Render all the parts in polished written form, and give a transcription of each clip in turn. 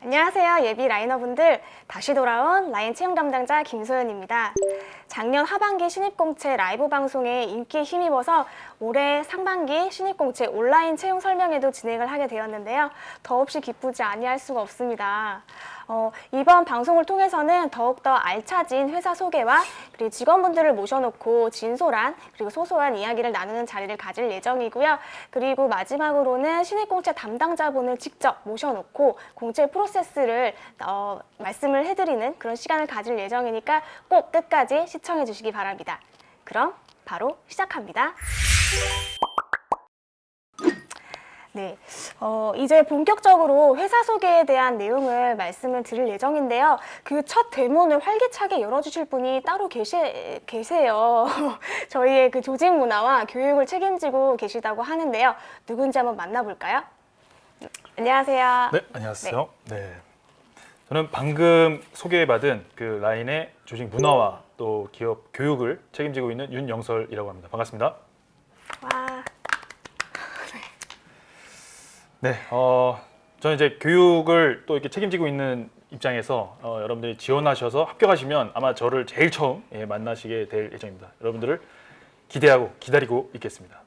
안녕하세요. 예비 라이너분들. 다시 돌아온 라인 채용 담당자 김소연입니다. 작년 하반기 신입공채 라이브 방송에 인기에 힘입어서 올해 상반기 신입공채 온라인 채용 설명회도 진행을 하게 되었는데요. 더없이 기쁘지 아니할 수가 없습니다. 이번 방송을 통해서는 더욱더 알차진 회사 소개와 그리고 직원분들을 모셔놓고 진솔한 그리고 소소한 이야기를 나누는 자리를 가질 예정이고요. 그리고 마지막으로는 신입공채 담당자분을 직접 모셔놓고 공채 프로세스를 말씀을 해드리는 그런 시간을 가질 예정이니까 꼭 끝까지 시청해 주시기 바랍니다. 그럼 바로 시작합니다. 네, 이제 본격적으로 회사 소개에 대한 내용을 말씀을 드릴 예정인데요. 그 첫 대문을 활기차게 열어주실 분이 따로 계세요. 저희의 그 조직 문화와 교육을 책임지고 계시다고 하는데요. 누군지 한번 만나볼까요? 안녕하세요. 네, 안녕하세요. 네. 저는 방금 소개받은 그 라인의 조직 문화와 또 기업 교육을 책임지고 있는 윤영설이라고 합니다. 반갑습니다. 와. 네, 저는 이제 교육을 또 이렇게 책임지고 있는 입장에서 여러분들이 지원하셔서 합격하시면 아마 저를 제일 처음 만나시게 될 예정입니다. 여러분들을 기대하고 기다리고 있겠습니다.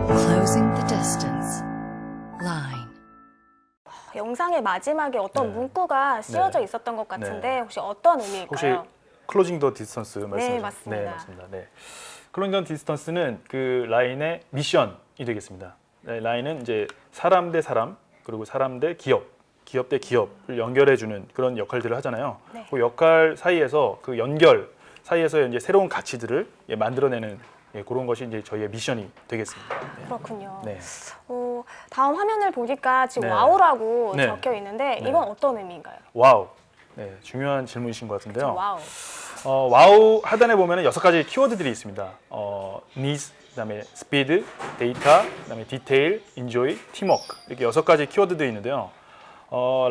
Closing the distance. Line. 영상의 마지막에 어떤 네. 문구가 쓰여져 네. 있었던 것 같은데 네. 혹시 어떤 의미일까요? 혹시 클로징 더 디스턴스 말씀하시죠? 네, 맞습니다. 네, 맞습니다. 네. 클로징 더 디스턴스는 그 라인의 미션이 되겠습니다. 네, 라인은 이제 사람 대 사람 그리고 사람 대 기업, 기업 대 기업을 연결해주는 그런 역할들을 하잖아요. 네. 그 역할 사이에서 그 연결 사이에서 이제 새로운 가치들을 만들어내는 그런 것이 이제 저희의 미션이 되겠습니다. 네. 그렇군요. 네. 다음 화면을 보니까 지금 네. 와우라고 네. 적혀 있는데 네. 이건 어떤 의미인가요? 와우. 네, 중요한 질문이신 것 같은데요. 와우. 와우 하단에 보면 6가지 키워드들이 있습니다. needs, 그다음에 speed, data, 그다음에 detail, enjoy, teamwork 이렇게 6가지 키워드들이 있는데요.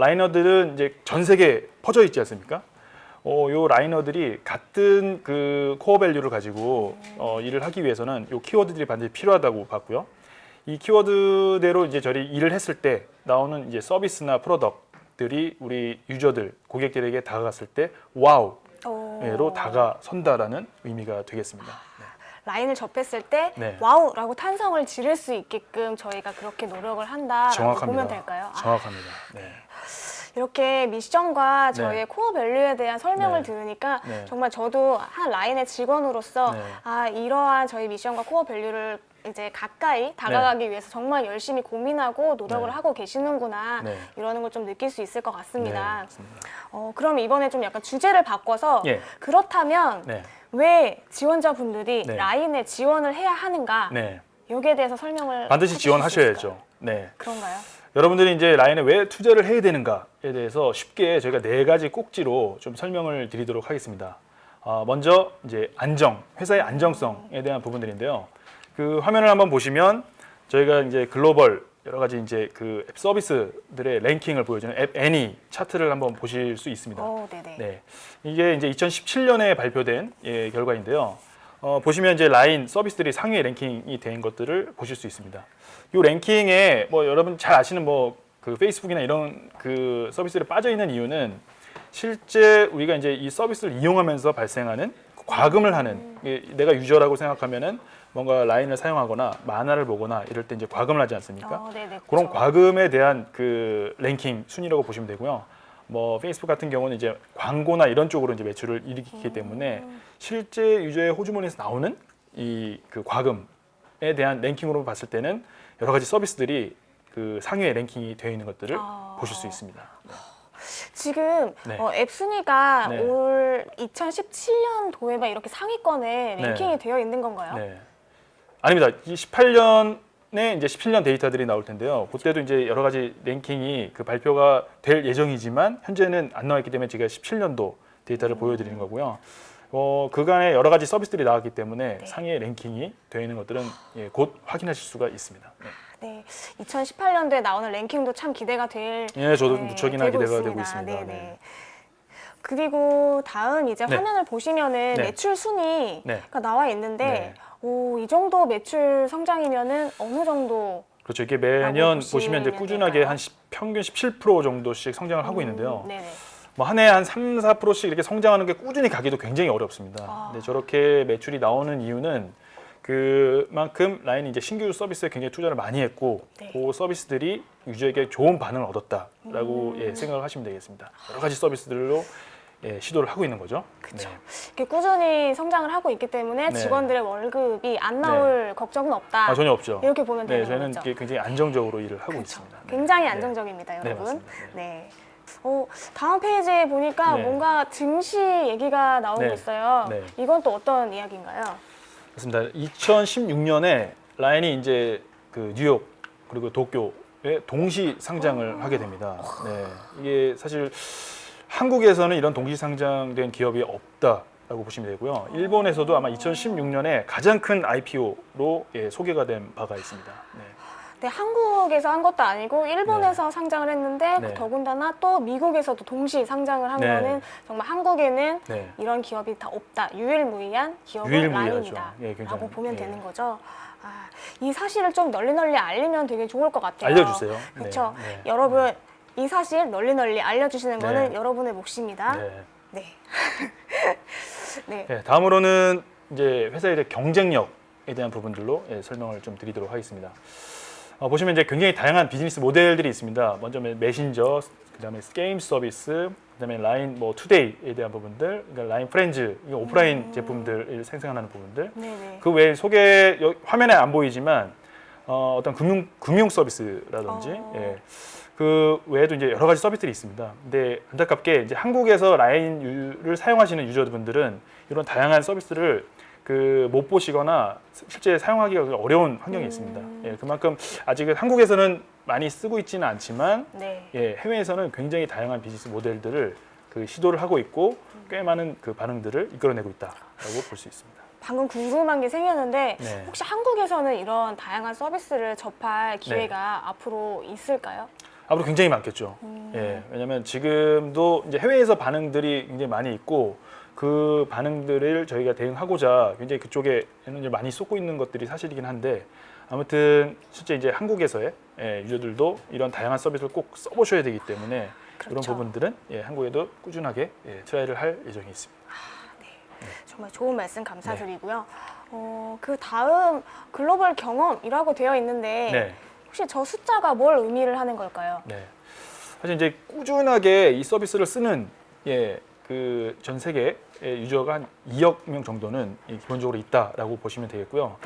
라이너들은 이제 전 세계에 퍼져 있지 않습니까? 요 라이너들이 같은 그 코어 밸류를 가지고 일을 하기 위해서는 요 키워드들이 반드시 필요하다고 봤고요. 이 키워드대로 이제 저희 일을 했을 때 나오는 이제 서비스나 프로덕트들이 우리 유저들, 고객들에게 다가갔을 때 와우로 다가선다라는 의미가 되겠습니다. 네. 라인을 접했을 때 네. 와우라고 탄성을 지를 수 있게끔 저희가 그렇게 노력을 한다라고 정확합니다. 보면 될까요? 정확합니다. 네. 이렇게 미션과 저희의 네. 코어 밸류에 대한 설명을 네. 들으니까 네. 정말 저도 한 라인의 직원으로서 네. 이러한 저희 미션과 코어 밸류를 이제 가까이 다가가기 위해서 정말 열심히 고민하고 노력을 네. 하고 계시는구나 네. 이러는 걸 좀 느낄 수 있을 것 네, 같습니다. 맞습니다. 그럼 이번에 좀 약간 주제를 바꿔서 예. 그렇다면 네. 왜 지원자분들이 네. 라인에 지원을 해야 하는가 네. 여기에 대해서 설명을 반드시 해주실 수 지원하셔야죠. 있을까요? 네. 그런가요? 여러분들이 이제 라인에 왜 투자를 해야 되는가에 대해서 쉽게 저희가 4가지 꼭지로 좀 설명을 드리도록 하겠습니다. 먼저 이제 안정, 회사의 안정성에 대한 부분들인데요. 그 화면을 한번 보시면 저희가 이제 글로벌 여러 가지 이제 그 앱 서비스들의 랭킹을 보여주는 앱 애니 차트를 한번 보실 수 있습니다. 네네. 네, 이게 이제 2017년에 발표된 결과인데요. 보시면 이제 라인 서비스들이 상위 랭킹이 된 것들을 보실 수 있습니다. 이 랭킹에 뭐 여러분 잘 아시는 뭐 그 페이스북이나 이런 그 서비스들이 빠져 있는 이유는 실제 우리가 이제 이 서비스를 이용하면서 발생하는 과금을 하는 내가 유저라고 생각하면은 뭔가 라인을 사용하거나 만화를 보거나 이럴 때 이제 과금을 하지 않습니까? 네네, 그런 그렇죠. 과금에 대한 그 랭킹 순위라고 보시면 되고요. 뭐 페이스북 같은 경우는 이제 광고나 이런 쪽으로 이제 매출을 일으키기 때문에 실제 유저의 호주머니에서 나오는 이 그 과금에 대한 랭킹으로 봤을 때는 여러 가지 서비스들이 그 상위에 랭킹이 되어 있는 것들을 보실 수 있습니다. 지금 네. 앱 순위가 네. 올 2017년도에만 이렇게 상위권에 랭킹이 네. 되어 있는 건가요? 네. 아닙니다. 이 18년에 이제 17년 데이터들이 나올 텐데요. 그때도 이제 여러 가지 랭킹이 그 발표가 될 예정이지만 현재는 안 나와 있기 때문에 제가 17년도 데이터를 보여드리는 거고요. 그간에 여러 가지 서비스들이 나왔기 때문에 네. 상위의 랭킹이 되어 있는 것들은 예, 곧 확인하실 수가 있습니다. 네. 네, 2018년도에 나오는 랭킹도 참 기대가 될. 예, 저도 네, 무척이나 되고 기대가 되고 있습니다. 있습니다. 네, 네. 네. 그리고 다음 이제 네. 화면을 보시면은 네. 매출 순위가 네. 나와 있는데, 네. 이 정도 매출 성장이면은 어느 정도? 그렇죠. 이게 매년 보시면 보시면 이제 꾸준하게 될까요? 한 평균 17% 정도씩 성장을 하고 있는데요. 네네. 뭐 한 해에 한 3, 4%씩 이렇게 성장하는 게 꾸준히 가기도 굉장히 어렵습니다. 근데 저렇게 매출이 나오는 이유는 그만큼 라인이 이제 신규 서비스에 굉장히 투자를 많이 했고 네. 그 서비스들이 유저에게 좋은 반응을 얻었다라고 예, 생각을 하시면 되겠습니다. 여러 가지 서비스들로 예, 시도를 하고 있는 거죠. 그렇죠. 네. 이렇게 꾸준히 성장을 하고 있기 때문에 네. 직원들의 월급이 안 나올 걱정은 없다. 전혀 없죠. 이렇게 보면 네, 되는 저희는 거죠. 이게 굉장히 안정적으로 일을 하고 그렇죠. 있습니다. 네. 굉장히 네. 안정적입니다, 네, 여러분. 맞습니다. 네. 다음 페이지에 보니까 네. 뭔가 증시 얘기가 나오고 네. 있어요. 네. 이건 또 어떤 이야기인가요? 맞습니다. 2016년에 라인이 이제 그 뉴욕 그리고 도쿄에 동시 상장을 하게 됩니다. 네, 이게 사실 한국에서는 이런 동시 상장된 기업이 없다라고 보시면 되고요. 일본에서도 아마 2016년에 가장 큰 IPO로 예, 소개가 된 바가 있습니다. 네. 네, 한국에서 한 것도 아니고 일본에서 상장을 했는데 네. 더군다나 또 미국에서도 동시 상장을 한 네. 거는 정말 한국에는 네. 이런 기업이 다 없다. 유일무이한 기업은 유일무이하죠. 라인이다. 예, 굉장히, 라고 보면 예. 되는 거죠. 이 사실을 좀 널리 알리면 되게 좋을 것 같아요. 알려주세요. 그렇죠. 네. 네. 여러분, 이 사실 널리 알려주시는 네. 거는 여러분의 몫입니다. 네. 네. 네. 네, 다음으로는 이제 회사의 이제 경쟁력에 대한 부분들로 예, 설명을 좀 드리도록 하겠습니다. 보시면 이제 굉장히 다양한 비즈니스 모델들이 있습니다. 먼저 메신저, 그다음에 게임 서비스, 그다음에 라인 뭐 투데이에 대한 부분들, 그러니까 라인 프렌즈, 이게 오프라인 제품들을 생산하는 부분들. 네네. 그 외에 화면에 안 보이지만 어떤 금융 서비스라든지 예, 그 외에도 이제 여러 가지 서비스들이 있습니다. 근데 안타깝게 이제 한국에서 라인을 사용하시는 유저분들은 이런 다양한 서비스를 못 보시거나 실제 사용하기가 어려운 환경이 있습니다. 예, 그만큼 아직은 한국에서는 많이 쓰고 있지는 않지만 네. 예, 해외에서는 굉장히 다양한 비즈니스 모델들을 시도를 하고 있고 꽤 많은 그 반응들을 이끌어내고 있다라고 볼 수 있습니다. 방금 궁금한 게 생겼는데 네. 혹시 한국에서는 이런 다양한 서비스를 접할 기회가 앞으로 있을까요? 앞으로 굉장히 많겠죠. 예, 왜냐하면 지금도 이제 해외에서 반응들이 굉장히 많이 있고 그 반응들을 저희가 대응하고자 굉장히 그쪽에 에너지를 많이 쏟고 있는 것들이 사실이긴 한데 아무튼 실제 이제 한국에서의 유저들도 이런 다양한 서비스를 꼭 써보셔야 되기 때문에 그렇죠. 이런 부분들은 한국에도 꾸준하게 트라이를 할 예정이 있습니다. 정말 좋은 말씀 감사드리고요. 그 다음 글로벌 경험이라고 되어 있는데 네. 혹시 저 숫자가 뭘 의미를 하는 걸까요? 네. 사실 이제 꾸준하게 이 서비스를 쓰는 그 전 세계 유저가 한 2억 명 정도는 기본적으로 있다라고 보시면 되겠고요.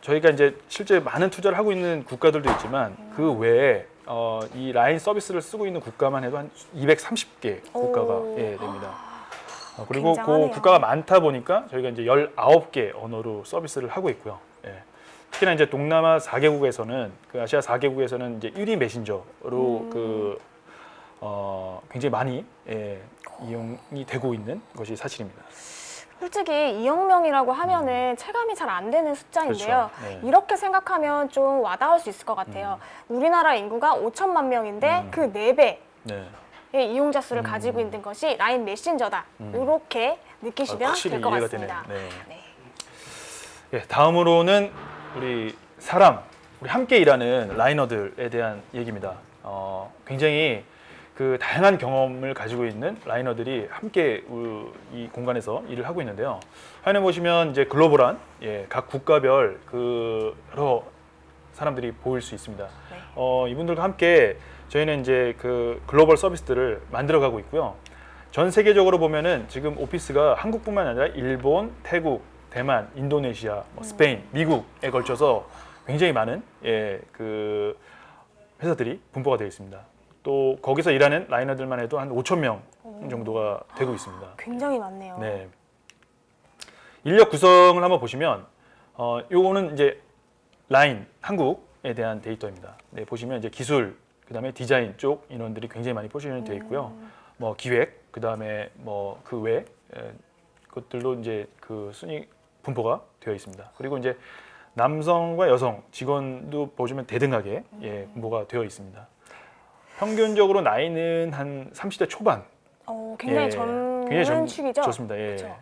저희가 이제 실제 많은 투자를 하고 있는 국가들도 있지만 그 외에 이 라인 서비스를 쓰고 있는 국가만 해도 한 230개 국가가 오. 됩니다. 그리고 그 굉장하네요. 국가가 많다 보니까 저희가 이제 19개 언어로 서비스를 하고 있고요. 예. 특히나 이제 동남아 4개국에서는 그 아시아 4개국에서는 이제 1위 메신저로 굉장히 많이 이용이 되고 있는 것이 사실입니다. 솔직히 2억 명이라고 하면은 체감이 잘 안 되는 숫자인데요. 그렇죠. 네. 이렇게 생각하면 좀 와닿을 수 있을 것 같아요. 우리나라 인구가 5천만 명인데 그 4배 네. 의 이용자 수를 가지고 있는 것이 라인 메신저다. 이렇게 느끼시면 확실히 될 것 이해가 같습니다. 되네요. 네. 네. 예, 다음으로는 우리 함께 일하는 라이너들에 대한 얘기입니다. 굉장히 그 다양한 경험을 가지고 있는 라이너들이 함께 이 공간에서 일을 하고 있는데요. 화면에 보시면 이제 글로벌한 각 국가별 그 여러 사람들이 보일 수 있습니다. 네. 이분들과 함께 저희는 이제 그 글로벌 서비스들을 만들어가고 있고요. 전 세계적으로 보면은 지금 오피스가 한국뿐만 아니라 일본, 태국, 대만, 인도네시아, 스페인, 미국에 걸쳐서 굉장히 많은 그 회사들이 분포가 되어 있습니다. 또 거기서 일하는 라이너들만 해도 한 5천 명 정도가 되고 있습니다. 굉장히 많네요. 네. 인력 구성을 한번 보시면 요거는 이제 라인 한국에 대한 데이터입니다. 네, 보시면 이제 기술 그다음에 디자인 쪽 인원들이 굉장히 많이 포지션이 되어 있고요. 뭐 기획, 그 다음에 뭐 그 외 것들로 이제 그 순위 분포가 되어 있습니다. 그리고 이제 남성과 여성 직원도 보시면 대등하게 분포가 되어 있습니다. 평균적으로 나이는 한 30대 초반. 굉장히 굉장히 젊은 축이죠. 좋습니다. 그렇죠.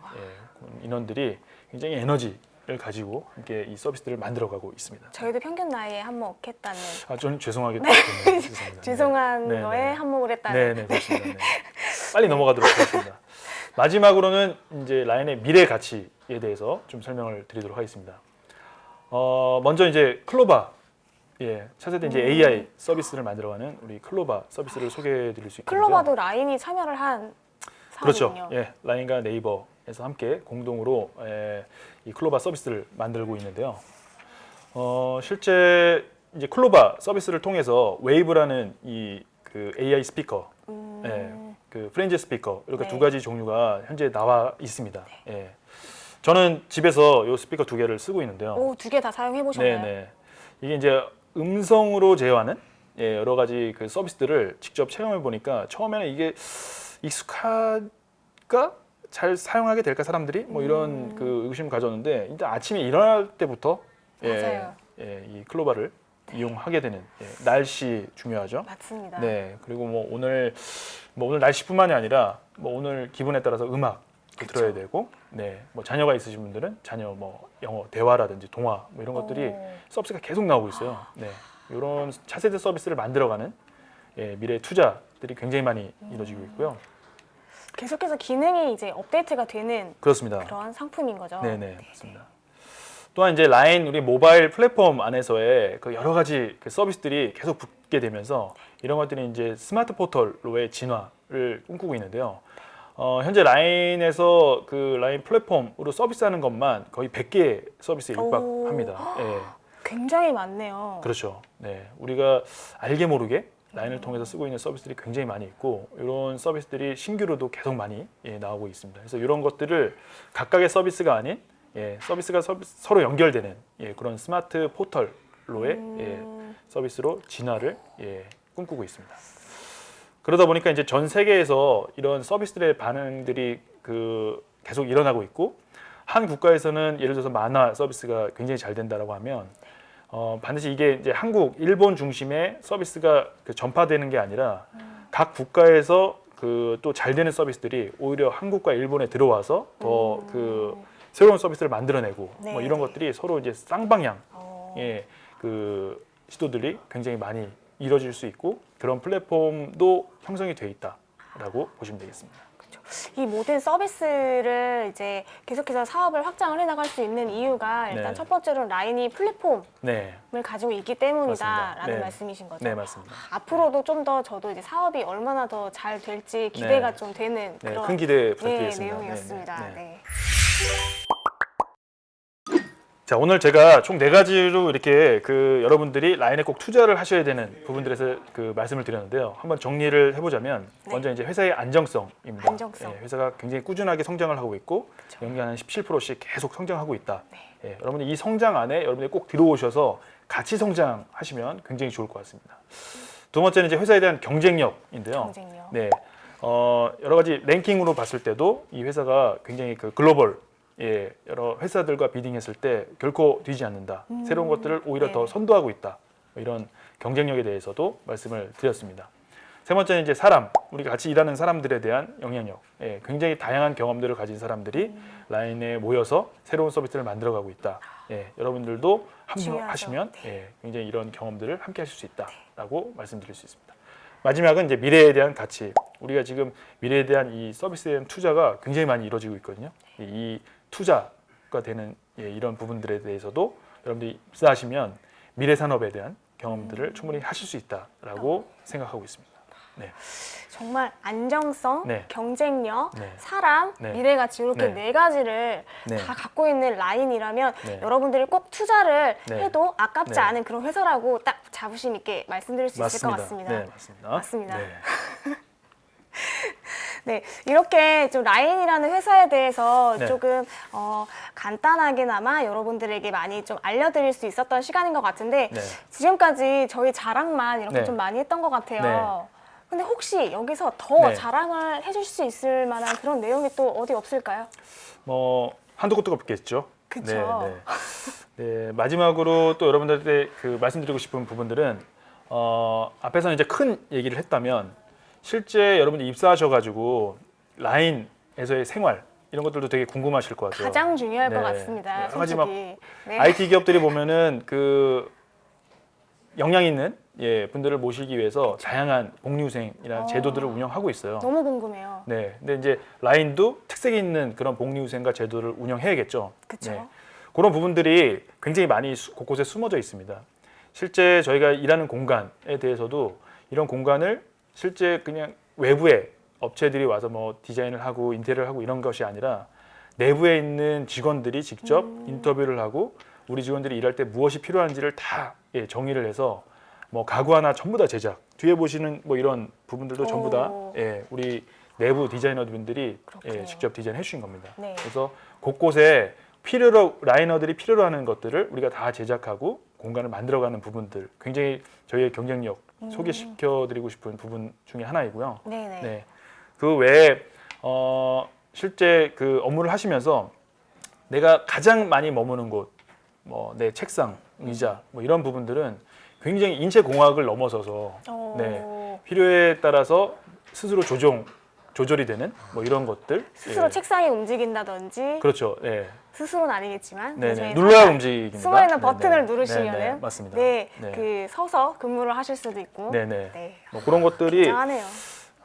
인원들이 굉장히 에너지를 가지고 함께 이 서비스들을 만들어가고 있습니다. 저희도 평균 나이에 한몫했다는 저는 죄송하게 죄송합니다. 죄송한 네. 거에 한몫을 했다는. 네, 그렇습니다. 네. 빨리 넘어가도록 하겠습니다. 마지막으로는 이제 라인의 미래 가치에 대해서 좀 설명을 드리도록 하겠습니다. 먼저 이제 클로바, 차세대 이제 AI 서비스를 만들어가는 우리 클로바 서비스를 소개해드릴 수 있겠죠. 클로바도 라인이 참여를 한 그렇죠. 사업이군요. 라인과 네이버에서 함께 공동으로 이 클로바 서비스를 만들고 있는데요. 실제 이제 클로바 서비스를 통해서 웨이브라는 이 그 AI 스피커, 그 프렌즈 스피커 이렇게 네. 두 가지 종류가 현재 나와 있습니다. 저는 집에서 이 스피커 두 개를 쓰고 있는데요. 오, 두 개 다 사용해 보셨나요? 네네. 이게 이제 음성으로 제어하는 여러 가지 그 서비스들을 직접 체험해 보니까 처음에는 이게 익숙할까? 잘 사용하게 될까 사람들이? 뭐 이런 그 의심 가졌는데 일단 아침에 일어날 때부터 맞아요. 이 클로바를 이용하게 되는 날씨 중요하죠. 맞습니다. 네. 그리고 뭐 오늘 날씨뿐만이 아니라 뭐 오늘 기분에 따라서 음악 들어야 되고, 뭐 자녀가 있으신 분들은 자녀 뭐 영어 대화라든지 동화 뭐 이런 것들이 서비스가 계속 나오고 있어요. 이런 차세대 서비스를 만들어가는 미래 투자들이 굉장히 많이 이루어지고 있고요. 계속해서 기능이 이제 업데이트가 되는 그렇습니다. 그런 상품인 거죠. 네네, 맞습니다. 또한 이제 라인 우리 모바일 플랫폼 안에서의 그 여러 가지 그 서비스들이 계속 붙게 되면서 이런 것들이 이제 스마트 포털로의 진화를 꿈꾸고 있는데요. 현재 라인에서 그 라인 플랫폼으로 서비스하는 것만 거의 100개 서비스에 육박합니다. 굉장히 많네요. 그렇죠. 우리가 알게 모르게 라인을 통해서 쓰고 있는 서비스들이 굉장히 많이 있고 이런 서비스들이 신규로도 계속 많이 나오고 있습니다. 그래서 이런 것들을 각각의 서비스가 아닌 서비스가 서로 연결되는 그런 스마트 포털로의 서비스로 진화를 꿈꾸고 있습니다. 그러다 보니까 이제 전 세계에서 이런 서비스들의 반응들이 계속 일어나고 있고 한 국가에서는 예를 들어서 만화 서비스가 굉장히 잘 된다라고 하면 반드시 이게 이제 한국, 일본 중심의 서비스가 전파되는 게 아니라 각 국가에서 또 잘 되는 서비스들이 오히려 한국과 일본에 들어와서 더 새로운 서비스를 만들어내고 뭐 이런 것들이 서로 이제 쌍방향 그 시도들이 굉장히 많이 이루어질 수 있고 그런 플랫폼도 형성이 돼 있다라고 보시면 되겠습니다. 이 모든 서비스를 이제 계속해서 사업을 확장을 해나갈 수 있는 이유가 일단 첫 번째로는 라인이 플랫폼을 가지고 있기 때문이다라는 맞습니다. 말씀이신 거죠. 네, 맞습니다. 앞으로도 좀 더 저도 이제 사업이 얼마나 더 잘 될지 기대가 좀 되는 그런 큰 기대 부탁드리겠습니다. 내용이었습니다. 네. 자, 오늘 제가 총 4가지로 이렇게 여러분들이 라인에 꼭 투자를 하셔야 되는 부분들에서 말씀을 드렸는데요. 한번 정리를 해보자면 먼저 이제 회사의 안정성입니다. 안정성. 회사가 굉장히 꾸준하게 성장을 하고 있고 연간 한 17%씩 계속 성장하고 있다. 여러분들 이 성장 안에 여러분들이 꼭 들어오셔서 같이 성장하시면 굉장히 좋을 것 같습니다. 두 번째는 이제 회사에 대한 경쟁력인데요. 경쟁력. 여러 가지 랭킹으로 봤을 때도 이 회사가 굉장히 글로벌 여러 회사들과 비딩했을 때 결코 뒤지 않는다. 새로운 것들을 오히려 더 선도하고 있다. 이런 경쟁력에 대해서도 말씀을 드렸습니다. 세 번째는 이제 우리가 같이 일하는 사람들에 대한 영향력. 굉장히 다양한 경험들을 가진 사람들이 라인에 모여서 새로운 서비스를 만들어가고 있다. 여러분들도 합류하시면 굉장히 이런 경험들을 함께 하실 수 있다라고 말씀드릴 수 있습니다. 마지막은 이제 미래에 대한 가치. 우리가 지금 미래에 대한 이 서비스에 대한 투자가 굉장히 많이 이루어지고 있거든요. 이 투자가 되는 이런 부분들에 대해서도 여러분들이 입사하시면 미래 산업에 대한 경험들을 충분히 하실 수 있다라고 생각하고 있습니다. 정말 안정성, 경쟁력, 네. 미래가치 이렇게 네 가지를 다 갖고 있는 라인이라면 여러분들이 꼭 투자를 해도 아깝지 않은 그런 회사라고 딱 자부심 있게 말씀드릴 수 있을 것 같습니다. 네, 맞습니다. 맞습니다. 네, 이렇게 좀 라인이라는 회사에 대해서 조금 간단하게나마 여러분들에게 많이 좀 알려드릴 수 있었던 시간인 것 같은데 지금까지 저희 자랑만 이렇게 좀 많이 했던 것 같아요. 근데 혹시 여기서 더 네. 자랑을 해줄 수 있을 만한 그런 내용이 또 어디 없을까요? 뭐 한도 끝도 없겠죠. 그쵸. 네, 마지막으로 또 여러분들한테 그 말씀드리고 싶은 부분들은 앞에서는 이제 큰 얘기를 했다면 실제 여러분들이 입사하셔가지고 라인에서의 생활 이런 것들도 되게 궁금하실 것 같아요. 가장 중요할 것 네. 같습니다. 여러 가지 막 솔직히. 네. IT 기업들이 보면은 그 역량 있는 분들을 모시기 위해서 다양한 복리후생이라는 제도들을 운영하고 있어요. 너무 궁금해요. 네, 근데 이제 라인도 특색이 있는 그런 복리후생과 제도를 운영해야겠죠. 그쵸. 그런 부분들이 굉장히 많이 곳곳에 숨어져 있습니다. 실제 저희가 일하는 공간에 대해서도 이런 공간을 실제 그냥 외부에 업체들이 와서 뭐 디자인을 하고 인테리어를 하고 이런 것이 아니라 내부에 있는 직원들이 직접 인터뷰를 하고 우리 직원들이 일할 때 무엇이 필요한지를 다 정의를 해서 뭐 가구 하나 전부 다 제작. 뒤에 보시는 뭐 이런 부분들도 전부 다 우리 내부 디자이너분들이 그렇군요. 직접 디자인해 주신 겁니다. 네. 그래서 곳곳에 필요로 라이너들이 필요로 하는 것들을 우리가 다 제작하고 공간을 만들어가는 부분들 굉장히 저희의 경쟁력 소개시켜드리고 싶은 부분 중에 하나이고요. 네네. 네. 그 외에 실제 그 업무를 하시면서 내가 가장 많이 머무는 곳, 뭐 내 책상, 의자, 뭐 이런 부분들은 굉장히 인체 공학을 넘어서서 필요에 따라서 스스로 조절이 되는 뭐 이런 것들. 스스로 책상이 움직인다든지 그렇죠. 네. 스스로는 아니겠지만 네네. 저희 눌러야 살짝 움직입니다. 숨어있는 버튼을 네네. 누르시면은 네네. 맞습니다. 네, 네. 그 서서 근무를 하실 수도 있고 네네. 네. 뭐 그런 것들이 굉장하네요.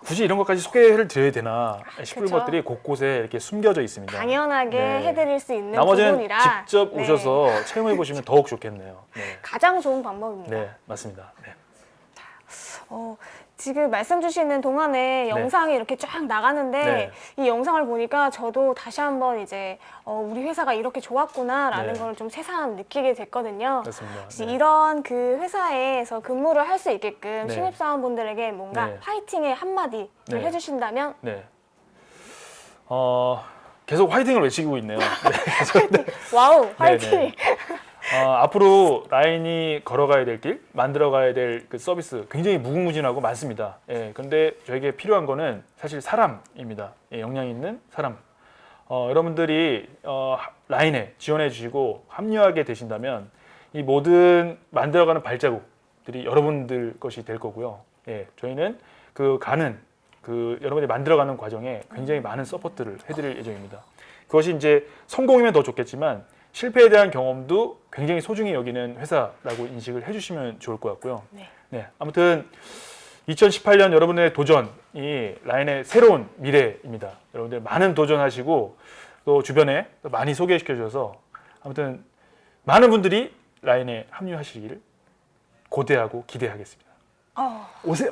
굳이 이런 것까지 소개를 드려야 되나 싶을 그쵸. 것들이 곳곳에 이렇게 숨겨져 있습니다. 당연하게 네. 해드릴 수 있는 나머지는 부분이라 직접 네. 오셔서 체험해 보시면 더욱 좋겠네요. 네, 가장 좋은 방법입니다. 네 맞습니다. 네. 지금 말씀 주시는 동안에 영상이 이렇게 쫙 나가는데 네. 이 영상을 보니까 저도 다시 한번 이제 우리 회사가 이렇게 좋았구나라는 네. 걸 좀 새삼 느끼게 됐거든요. 맞습니다. 혹시 네. 이런 그 회사에서 근무를 할 수 있게끔 네. 신입사원분들에게 뭔가 네. 화이팅의 한마디를 네. 해주신다면 네. 계속 화이팅을 외치고 있네요. 네. 와우 화이팅! 네네. 앞으로 라인이 걸어가야 될 길, 만들어가야 될 그 서비스 굉장히 무궁무진하고 많습니다. 그런데 저에게 필요한 거는 사실 사람입니다. 역량 있는 사람. 여러분들이 라인에 지원해 주시고 합류하게 되신다면 이 모든 만들어가는 발자국들이 여러분들 것이 될 거고요. 저희는 그 여러분들이 만들어가는 과정에 굉장히 많은 서포트를 해드릴 예정입니다. 그것이 이제 성공이면 더 좋겠지만 실패에 대한 경험도 굉장히 소중히 여기는 회사라고 인식을 해주시면 좋을 것 같고요. 네, 아무튼 2018년 여러분의 도전이 라인의 새로운 미래입니다. 여러분들 많은 도전하시고 또 주변에 또 많이 소개시켜 주셔서 아무튼 많은 분들이 라인에 합류하시기를 고대하고 기대하겠습니다. 오세요.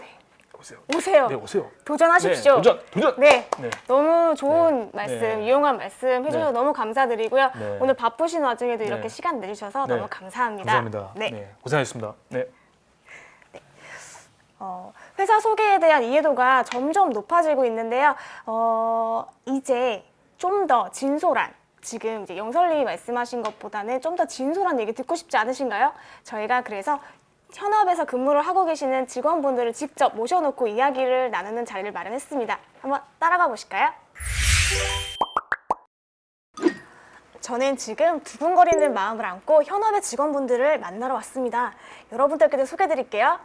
오세요. 오세요. 네, 오세요. 도전하십시오. 네, 도전. 네, 네. 너무 좋은 네. 말씀, 네. 유용한 말씀 해주셔서 네. 너무 감사드리고요. 네. 오늘 바쁘신 와중에도 네. 이렇게 시간 내주셔서 네. 너무 감사합니다. 감사합니다. 네. 네, 고생하셨습니다. 네. 회사 소개에 대한 이해도가 점점 높아지고 있는데요. 이제 좀 더 진솔한, 지금 이제 영설님이 말씀하신 것보다는 좀 더 진솔한 얘기 듣고 싶지 않으신가요? 저희가 그래서 현업에서 근무를 하고 계시는 직원분들을 직접 모셔놓고 이야기를 나누는 자리를 마련했습니다. 한번 따라가 보실까요? 저는 지금 두근거리는 마음을 안고 현업의 직원분들을 만나러 왔습니다. 여러분들께도 소개해드릴게요.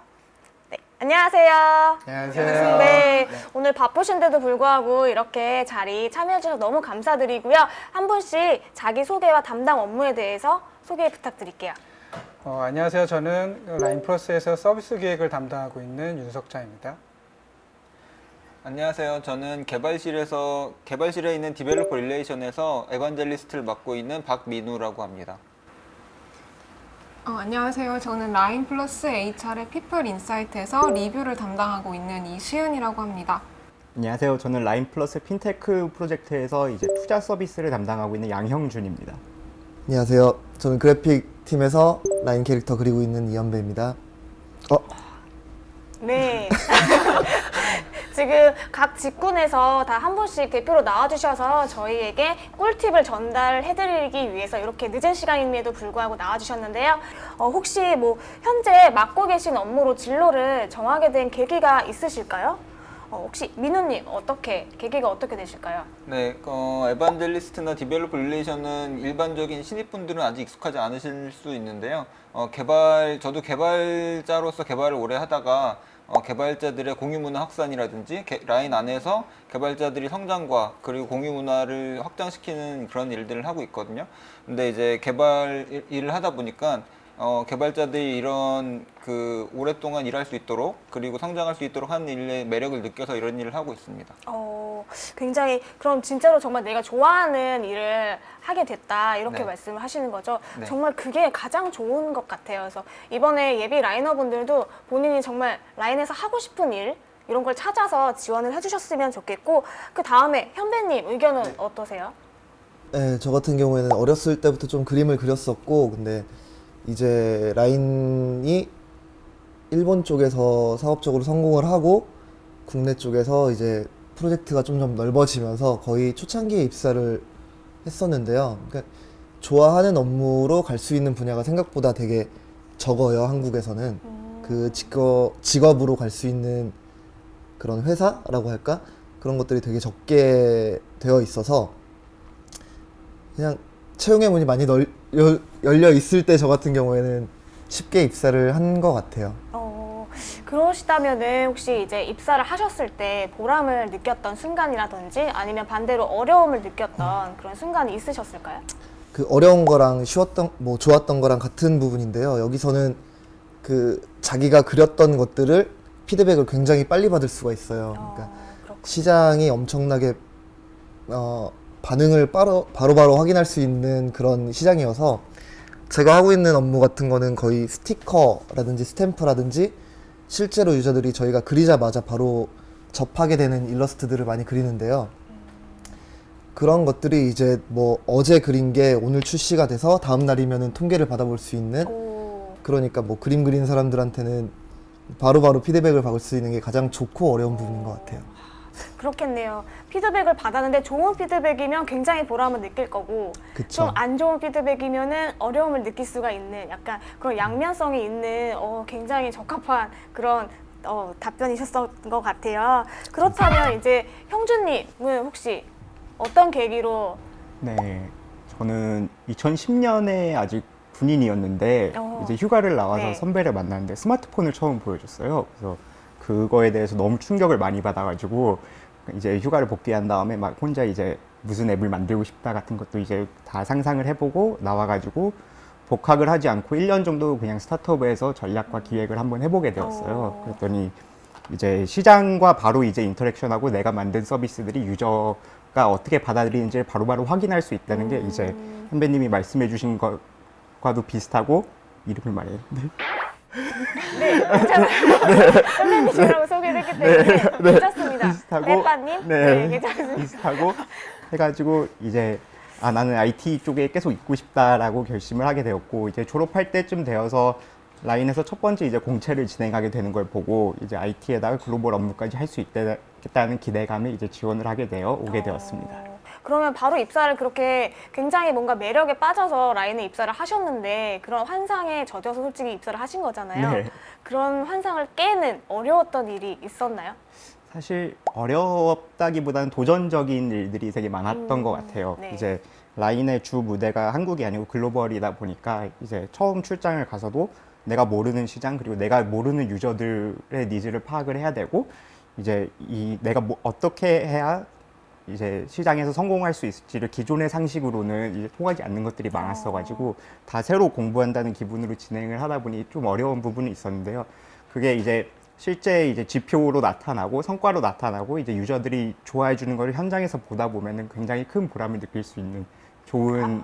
네, 안녕하세요. 안녕하세요. 네, 오늘 바쁘신데도 불구하고 이렇게 자리 참여해주셔서 너무 감사드리고요. 한 분씩 자기 소개와 담당 업무에 대해서 소개 부탁드릴게요. 안녕하세요. 저는 라인플러스에서 서비스 기획을 담당하고 있는 윤석자입니다. 안녕하세요. 저는 개발실에 있는 디벨로퍼 릴레이션에서 에반젤리스트를 맡고 있는 박민우라고 합니다. 안녕하세요. 저는 라인 플러스 HR의 피플 인사이트에서 리뷰를 담당하고 있는 이수연이라고 합니다. 안녕하세요. 저는 라인 플러스 핀테크 프로젝트에서 이제 투자 서비스를 담당하고 있는 양형준입니다. 안녕하세요. 저는 그래픽 팀에서 라인 캐릭터 그리고 있는 이현배입니다. 네. 지금 각 직군에서 다 한 분씩 대표로 나와주셔서 저희에게 꿀팁을 전달해드리기 위해서 이렇게 늦은 시간임에도 불구하고 나와주셨는데요. 혹시 뭐 현재 맡고 계신 업무로 진로를 정하게 된 계기가 있으실까요? 혹시 민우님 계기가 어떻게 되실까요? 네, 에반젤리스트나 디벨로퍼 릴레이션은 일반적인 신입분들은 아직 익숙하지 않으실 수 있는데요. 저도 개발자로서 개발을 오래 하다가 개발자들의 공유 문화 확산이라든지 라인 안에서 개발자들이 성장과 그리고 공유 문화를 확장시키는 그런 일들을 하고 있거든요. 근데 이제 개발 일을 하다 보니까 개발자들이 이런 오랫동안 일할 수 있도록 그리고 성장할 수 있도록 하는 일의 매력을 느껴서 이런 일을 하고 있습니다. 굉장히 그럼 진짜로 정말 내가 좋아하는 일을 하게 됐다 이렇게 네. 말씀을 하시는 거죠. 네. 정말 그게 가장 좋은 것 같아요. 그래서 이번에 예비 라이너분들도 본인이 정말 라인에서 하고 싶은 일 이런 걸 찾아서 지원을 해주셨으면 좋겠고 그 다음에 현배님 의견은 어떠세요? 네, 저 같은 경우에는 어렸을 때부터 좀 그림을 그렸었고 근데 이제 라인이 일본 쪽에서 사업적으로 성공을 하고 국내 쪽에서 이제 프로젝트가 좀 넓어지면서 거의 초창기에 입사를 했었는데요. 그러니까 좋아하는 업무로 갈 수 있는 분야가 생각보다 되게 적어요, 한국에서는. 그 직업으로 갈 수 있는 그런 회사라고 할까? 그런 것들이 되게 적게 되어 있어서 그냥 채용의 문이 많이 열려 있을 때 저 같은 경우에는 쉽게 입사를 한 것 같아요. 그러시다면은 혹시 이제 입사를 하셨을 때 보람을 느꼈던 순간이라든지 아니면 반대로 어려움을 느꼈던 그런 순간이 있으셨을까요? 그 어려운 거랑 쉬웠던 뭐 좋았던 거랑 같은 부분인데요. 여기서는 그 자기가 그렸던 것들을 피드백을 굉장히 빨리 받을 수가 있어요. 그러니까 시장이 엄청나게 반응을 바로바로 확인할 수 있는 그런 시장이어서 제가 하고 있는 업무 같은 거는 거의 스티커라든지 스탬프라든지 실제로 유저들이 저희가 그리자마자 바로 접하게 되는 일러스트들을 많이 그리는데요. 그런 것들이 이제 뭐 어제 그린 게 오늘 출시가 돼서 다음 날이면은 통계를 받아볼 수 있는 그러니까 뭐 그림 그리는 사람들한테는 바로바로 피드백을 받을 수 있는 게 가장 좋고 어려운 부분인 것 같아요. 그렇겠네요. 피드백을 받았는데 좋은 피드백이면 굉장히 보람을 느낄 거고 그쵸. 좀 안 좋은 피드백이면은 어려움을 느낄 수가 있는 약간 그런 양면성이 있는 굉장히 적합한 그런 답변이셨던 것 같아요. 그렇다면 이제 형주님은 혹시 어떤 계기로 네, 저는 2010년에 아직 군인이었는데 이제 휴가를 나와서 네. 선배를 만났는데 스마트폰을 처음 보여줬어요. 그래서 그거에 대해서 너무 충격을 많이 받아가지고 이제 휴가를 복귀한 다음에 막 혼자 이제 무슨 앱을 만들고 싶다 같은 것도 이제 다 상상을 해보고 나와가지고 복학을 하지 않고 1년 정도 그냥 스타트업에서 전략과 기획을 한번 해보게 되었어요. 그랬더니 이제 시장과 바로 이제 인터랙션하고 내가 만든 서비스들이 유저가 어떻게 받아들이는지를 바로바로 확인할 수 있다는 게 이제 선배님이 말씀해 주신 것과도 비슷하고 이름을 말해요. 네, 괜찮아요. 선배님이라고 소개를 했기 때문에 괜찮습니다. 비슷하고 레빠님? 네, 괜찮습니다. 비슷하고 해가지고 이제 나는 IT 쪽에 계속 있고 싶다라고 결심을 하게 되었고 이제 졸업할 때쯤 되어서 라인에서 첫 번째 이제 공채를 진행하게 되는 걸 보고 이제 IT에다가 글로벌 업무까지 할 수 있겠다는 기대감에 이제 지원을 하게 되어 오게 되었습니다. 그러면 바로 입사를 그렇게 굉장히 뭔가 매력에 빠져서 라인에 입사를 하셨는데 그런 환상에 젖어서 솔직히 입사를 하신 거잖아요. 네. 그런 환상을 깨는 어려웠던 일이 있었나요? 사실 어렵다기보다는 도전적인 일들이 되게 많았던 것 같아요. 네. 이제 라인의 주 무대가 한국이 아니고 글로벌이다 보니까 이제 처음 출장을 가서도 내가 모르는 시장 그리고 내가 모르는 유저들의 니즈를 파악을 해야 되고 이제 내가 어떻게 해야 이제 시장에서 성공할 수 있을지를 기존의 상식으로는 이제 통하지 않는 것들이 많았어가지고 다 새로 공부한다는 기분으로 진행을 하다 보니 좀 어려운 부분이 있었는데요. 그게 이제 실제 이제 지표로 나타나고 성과로 나타나고 이제 유저들이 좋아해 주는 걸 현장에서 보다 보면은 굉장히 큰 보람을 느낄 수 있는 좋은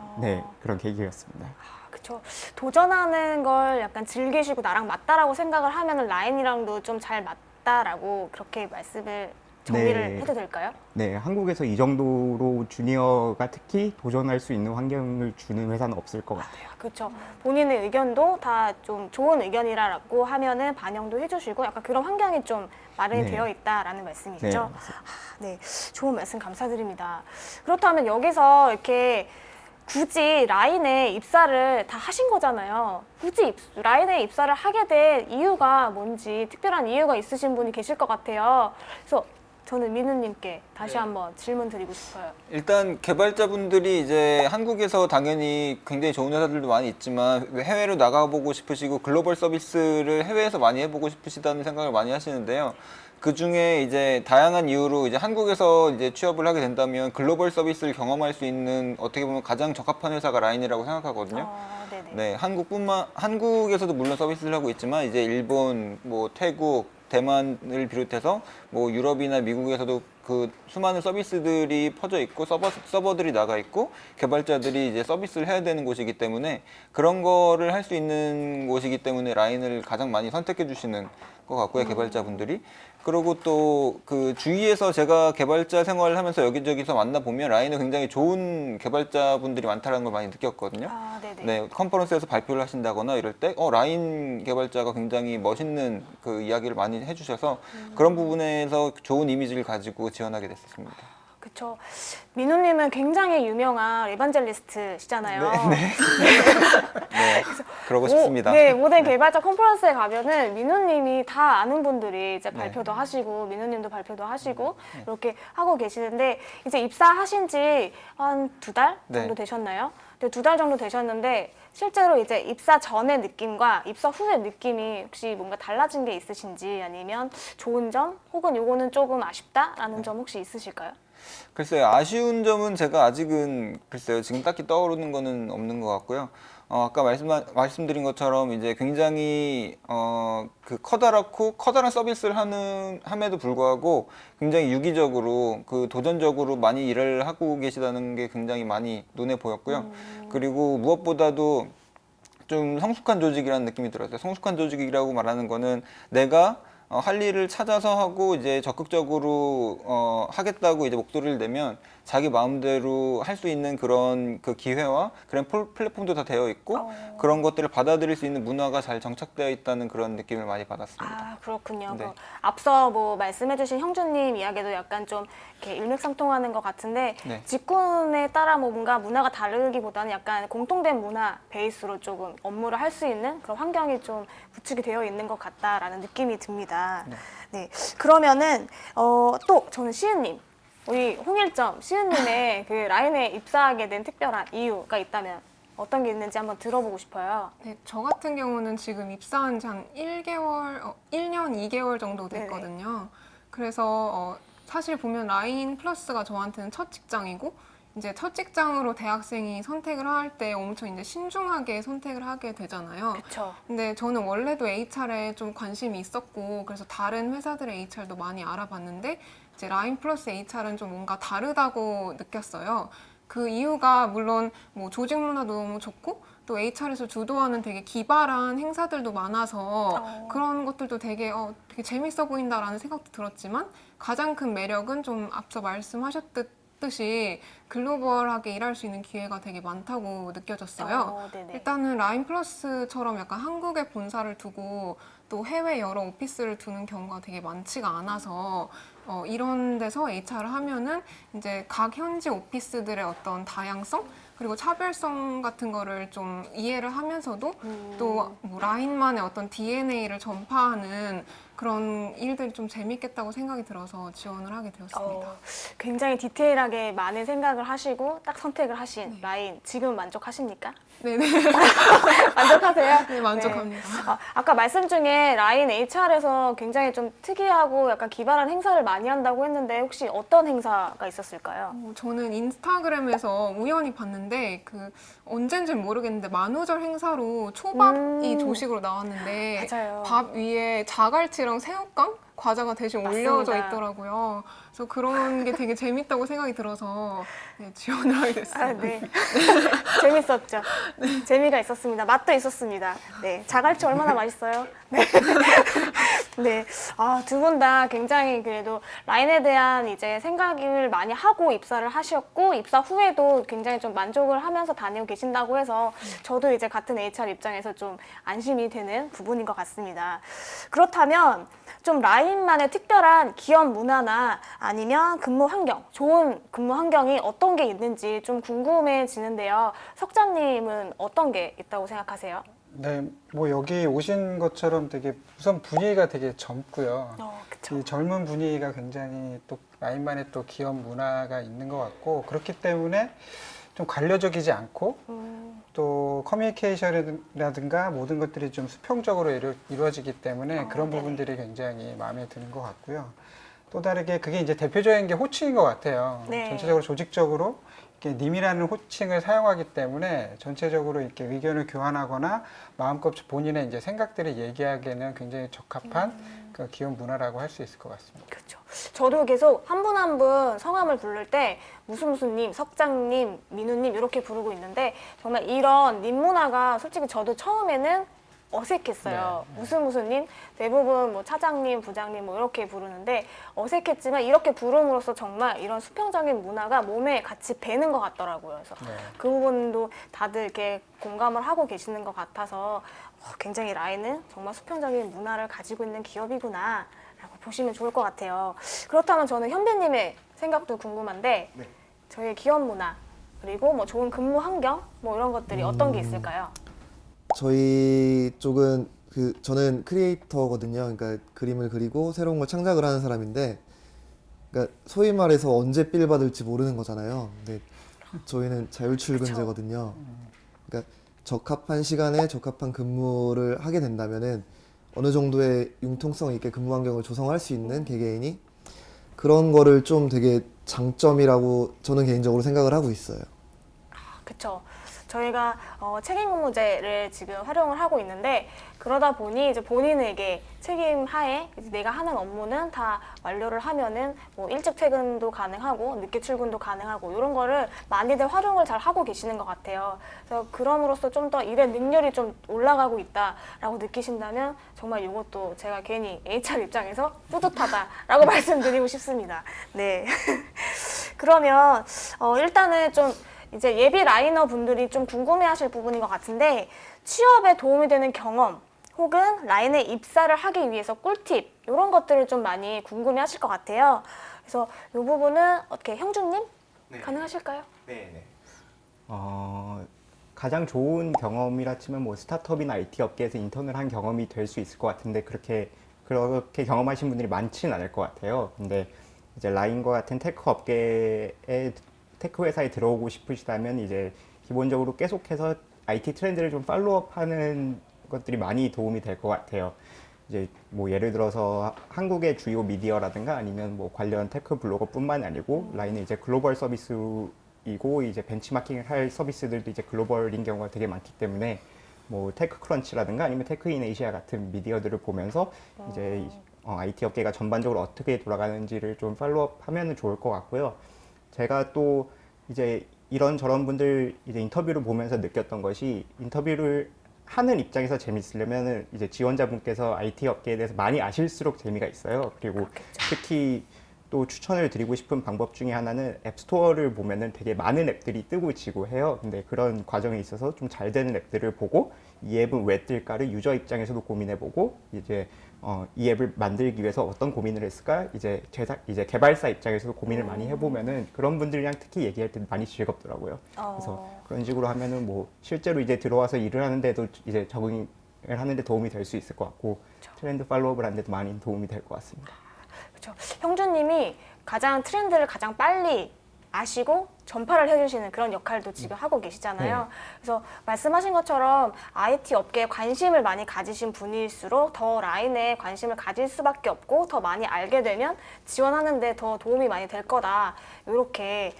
그런 계기였습니다. 그렇죠. 도전하는 걸 약간 즐기시고 나랑 맞다라고 생각을 하면은 라인이랑도 좀 잘 맞다라고 그렇게 말씀을 정리를 네. 해도 될까요? 네, 한국에서 이 정도로 주니어가 특히 도전할 수 있는 환경을 주는 회사는 없을 것 같아요. 그렇죠. 본인의 의견도 다 좀 좋은 의견이라고 하면은 반영도 해주시고 약간 그런 환경이 좀 마련이 네. 되어 있다라는 말씀이시죠? 네, 아, 네, 좋은 말씀 감사드립니다. 그렇다면 여기서 이렇게 굳이 라인에 입사를 다 하신 거잖아요. 굳이 라인에 입사를 하게 된 이유가 뭔지 특별한 이유가 있으신 분이 계실 것 같아요. 그래서 저는 민우님께 다시 한번 질문 드리고 싶어요. 일단 개발자분들이 이제 한국에서 당연히 굉장히 좋은 회사들도 많이 있지만 해외로 나가보고 싶으시고 글로벌 서비스를 해외에서 많이 해보고 싶으시다는 생각을 많이 하시는데요. 그 중에 이제 다양한 이유로 이제 한국에서 이제 취업을 하게 된다면 글로벌 서비스를 경험할 수 있는 어떻게 보면 가장 적합한 회사가 라인이라고 생각하거든요. 네네. 네, 한국에서도 물론 서비스를 하고 있지만 이제 일본, 뭐 태국, 대만을 비롯해서 뭐 유럽이나 미국에서도 그 수많은 서비스들이 퍼져 있고 서버들이 나가 있고 개발자들이 이제 서비스를 해야 되는 곳이기 때문에 그런 거를 할 수 있는 곳이기 때문에 라인을 가장 많이 선택해 주시는 것 같고요, 개발자분들이. 그리고 또 그 주위에서 제가 개발자 생활을 하면서 여기저기서 만나보면 라인은 굉장히 좋은 개발자분들이 많다는 걸 많이 느꼈거든요. 아, 네네. 네, 컨퍼런스에서 발표를 하신다거나 이럴 때, 라인 개발자가 굉장히 멋있는 그 이야기를 많이 해주셔서 그런 부분에서 좋은 이미지를 가지고 지원하게 됐었습니다. 그쵸. 민우님은 굉장히 유명한 에반젤리스트시잖아요. 네, 그러고 싶습니다. 네, 모든 개발자 컨퍼런스에 가면은 민우님이 다 아는 분들이 이제 발표도 하시고, 민우님도 발표도 하시고, 이렇게 하고 계시는데, 이제 입사하신 지 한 2달 정도 네. 되셨나요? 네, 2달 정도 되셨는데, 실제로 이제 입사 전의 느낌과 입사 후의 느낌이 혹시 뭔가 달라진 게 있으신지 아니면 좋은 점 혹은 요거는 조금 아쉽다라는 점 혹시 있으실까요? 글쎄요, 아쉬운 점은 제가 아직은 글쎄요, 지금 딱히 떠오르는 거는 없는 것 같고요. 아까 말씀드린 것처럼 이제 굉장히 그 커다란 서비스를 함에도 불구하고 굉장히 유기적으로 그 도전적으로 많이 일을 하고 계시다는 게 굉장히 많이 눈에 보였고요. 그리고 무엇보다도 좀 성숙한 조직이라는 느낌이 들었어요. 성숙한 조직이라고 말하는 거는 내가 할 일을 찾아서 하고 이제 적극적으로 하겠다고 이제 목소리를 내면 자기 마음대로 할 수 있는 그런 그 기회와 그런 플랫폼도 다 되어 있고 그런 것들을 받아들일 수 있는 문화가 잘 정착되어 있다는 그런 느낌을 많이 받았습니다. 아, 그렇군요. 네. 그 앞서 뭐 말씀해주신 형주님 이야기도 약간 좀 이렇게 일맥상통하는 것 같은데 네. 직군에 따라 뭐 뭔가 문화가 다르기보다는 약간 공통된 문화 베이스로 조금 업무를 할 수 있는 그런 환경이 좀 구축이 되어 있는 것 같다라는 느낌이 듭니다. 네. 그러면은 또 저는 시은님. 우리 홍일점 시은님의 그 라인에 입사하게 된 특별한 이유가 있다면 어떤 게 있는지 한번 들어보고 싶어요. 네, 저 같은 경우는 지금 입사한 지 한 1년, 2개월 정도 됐거든요. 그래서 사실 보면 라인 플러스가 저한테는 첫 직장이고 이제 첫 직장으로 대학생이 선택을 할 때 엄청 이제 신중하게 선택을 하게 되잖아요. 그렇죠. 근데 저는 원래도 HR에 좀 관심이 있었고 그래서 다른 회사들의 HR도 많이 알아봤는데 이제 라인 플러스 HR은 좀 뭔가 다르다고 느꼈어요. 그 이유가 물론 뭐 조직 문화도 너무 좋고 또 HR에서 주도하는 되게 기발한 행사들도 많아서 그런 것들도 되게 재밌어 보인다라는 생각도 들었지만 가장 큰 매력은 좀 앞서 말씀하셨듯이 글로벌하게 일할 수 있는 기회가 되게 많다고 느껴졌어요. 네네. 일단은 라인 플러스처럼 약간 한국에 본사를 두고 또 해외 여러 오피스를 두는 경우가 되게 많지가 않아서 이런 데서 HR을 하면은 이제 각 현지 오피스들의 어떤 다양성 그리고 차별성 같은 거를 좀 이해를 하면서도 또 뭐 라인만의 어떤 DNA를 전파하는 그런 일들이 좀 재밌겠다고 생각이 들어서 지원을 하게 되었습니다. 굉장히 디테일하게 많은 생각을 하시고 딱 선택을 하신 라인 지금 만족하십니까? 네네. 만족하세요? 네, 만족합니다. 아까 말씀 중에 라인 HR에서 굉장히 좀 특이하고 약간 기발한 행사를 많이 한다고 했는데 혹시 어떤 행사가 있었을까요? 저는 인스타그램에서 우연히 봤는데 그 언젠지는 모르겠는데 만우절 행사로 초밥이 조식으로 나왔는데 맞아요. 밥 위에 자갈치랑 새우깡 과자가 대신 맞습니다. 올려져 있더라고요. 그래서 그런 게 되게 재밌다고 생각이 들어서 지원을 하게 됐어요. 아, 네. 재밌었죠. 재미가 있었습니다. 맛도 있었습니다. 네. 자갈치 얼마나 맛있어요. 네. 네, 두 분 다 굉장히 그래도 라인에 대한 이제 생각을 많이 하고 입사를 하셨고 입사 후에도 굉장히 좀 만족을 하면서 다니고 계신다고 해서 저도 이제 같은 HR 입장에서 좀 안심이 되는 부분인 것 같습니다. 그렇다면 좀 라인만의 특별한 기업 문화나 아니면 근무 환경, 좋은 근무 환경이 어떤 게 있는지 좀 궁금해지는데요. 석자님은 어떤 게 있다고 생각하세요? 네, 뭐 여기 오신 것처럼 되게 우선 분위기가 되게 젊고요. 그쵸. 이 젊은 분위기가 굉장히 또 라인만의 또 기업 문화가 있는 것 같고 그렇기 때문에 좀 관료적이지 않고 또 커뮤니케이션이라든가 모든 것들이 좀 수평적으로 이루어지기 때문에 그런 네네. 부분들이 굉장히 마음에 드는 것 같고요. 또 다르게 그게 이제 대표적인 게 호칭인 것 같아요. 네. 전체적으로 조직적으로 이렇게 님이라는 호칭을 사용하기 때문에 전체적으로 이렇게 의견을 교환하거나 마음껏 본인의 이제 생각들을 얘기하기에는 굉장히 적합한 그 기업 문화라고 할 수 있을 것 같습니다. 그렇죠. 저도 계속 한 분 한 분 성함을 부를 때 무슨 님, 석장님, 민우님 이렇게 부르고 있는데 정말 이런 님 문화가 솔직히 저도 처음에는 어색했어요. 무슨 님, 대부분 뭐 차장님, 부장님 뭐 이렇게 부르는데 어색했지만 이렇게 부름으로써 정말 이런 수평적인 문화가 몸에 같이 배는 것 같더라고요. 그래서 그 부분도 다들 이렇게 공감을 하고 계시는 것 같아서 굉장히 라인은 정말 수평적인 문화를 가지고 있는 기업이구나 라고 보시면 좋을 것 같아요. 그렇다면 저는 현배님의 생각도 궁금한데 저희의 기업 문화 그리고 뭐 좋은 근무 환경 뭐 이런 것들이 어떤 게 있을까요? 저희 쪽은 저는 크리에이터거든요. 그러니까 그림을 그리고 새로운 걸 창작을 하는 사람인데, 그러니까 소위 말해서 언제 필 받을지 모르는 거잖아요. 근데 저희는 자율출근제거든요. 그러니까 적합한 시간에 적합한 근무를 하게 된다면은 어느 정도의 융통성 있게 근무 환경을 조성할 수 있는 개개인이 그런 거를 좀 되게 장점이라고 저는 개인적으로 생각을 하고 있어요. 그쵸. 저희가 책임 근무제를 지금 활용을 하고 있는데 그러다 보니 이제 본인에게 책임 하에 이제 내가 하는 업무는 다 완료를 하면은 뭐 일찍 퇴근도 가능하고 늦게 출근도 가능하고 이런 거를 많이들 활용을 잘 하고 계시는 것 같아요. 그래서 그럼으로써 좀 더 일의 능률이 좀 올라가고 있다라고 느끼신다면 정말 이것도 제가 괜히 HR 입장에서 뿌듯하다라고 말씀드리고 싶습니다. 네. 그러면 일단은 좀 이제 예비 라이너 분들이 좀 궁금해하실 부분인 것 같은데 취업에 도움이 되는 경험 혹은 라인에 입사를 하기 위해서 꿀팁 이런 것들을 좀 많이 궁금해하실 것 같아요. 그래서 이 부분은 어떻게 형준님 가능하실까요? 네. 가장 좋은 경험이라 치면 뭐 스타트업이나 IT 업계에서 인턴을 한 경험이 될 수 있을 것 같은데 그렇게 경험하신 분들이 많지는 않을 것 같아요. 근데 이제 라인과 같은 테크 회사에 들어오고 싶으시다면 이제 기본적으로 계속해서 IT 트렌드를 좀 팔로우업하는 것들이 많이 도움이 될 것 같아요. 이제 뭐 예를 들어서 한국의 주요 미디어라든가 아니면 뭐 관련 테크 블로거뿐만 아니고 라인은 이제 글로벌 서비스이고 이제 벤치마킹을 할 서비스들도 이제 글로벌인 경우가 되게 많기 때문에 뭐 테크크런치라든가 아니면 테크인에이시아 같은 미디어들을 보면서 이제 IT 업계가 전반적으로 어떻게 돌아가는지를 좀 팔로우업하면 좋을 것 같고요. 제가 또 이제 이런저런 분들 이제 인터뷰를 보면서 느꼈던 것이 인터뷰를 하는 입장에서 재밌으려면 이제 지원자분께서 IT 업계에 대해서 많이 아실수록 재미가 있어요. 그리고 특히 또 추천을 드리고 싶은 방법 중에 하나는 앱스토어를 보면은 되게 많은 앱들이 뜨고 지고 해요. 근데 그런 과정에 있어서 좀 잘 되는 앱들을 보고 이 앱은 왜 뜰까를 유저 입장에서도 고민해보고 이제 이 앱을 만들기 위해서 어떤 고민을 했을까 이제 개발사 입장에서도 고민을 많이 해보면은 그런 분들이랑 특히 얘기할 때 많이 즐겁더라고요. 그래서 그런 식으로 하면은 뭐 실제로 이제 들어와서 일을 하는데도 이제 적응을 하는데 도움이 될 수 있을 것 같고 트렌드 팔로우업을 하는데도 많이 도움이 될 것 같습니다. 그렇죠. 형준님이 가장 트렌드를 가장 빨리 아시고 전파를 해주시는 그런 역할도 지금 하고 계시잖아요. 그래서 말씀하신 것처럼 IT 업계에 관심을 많이 가지신 분일수록 더 라인에 관심을 가질 수밖에 없고 더 많이 알게 되면 지원하는데 더 도움이 많이 될 거다. 이렇게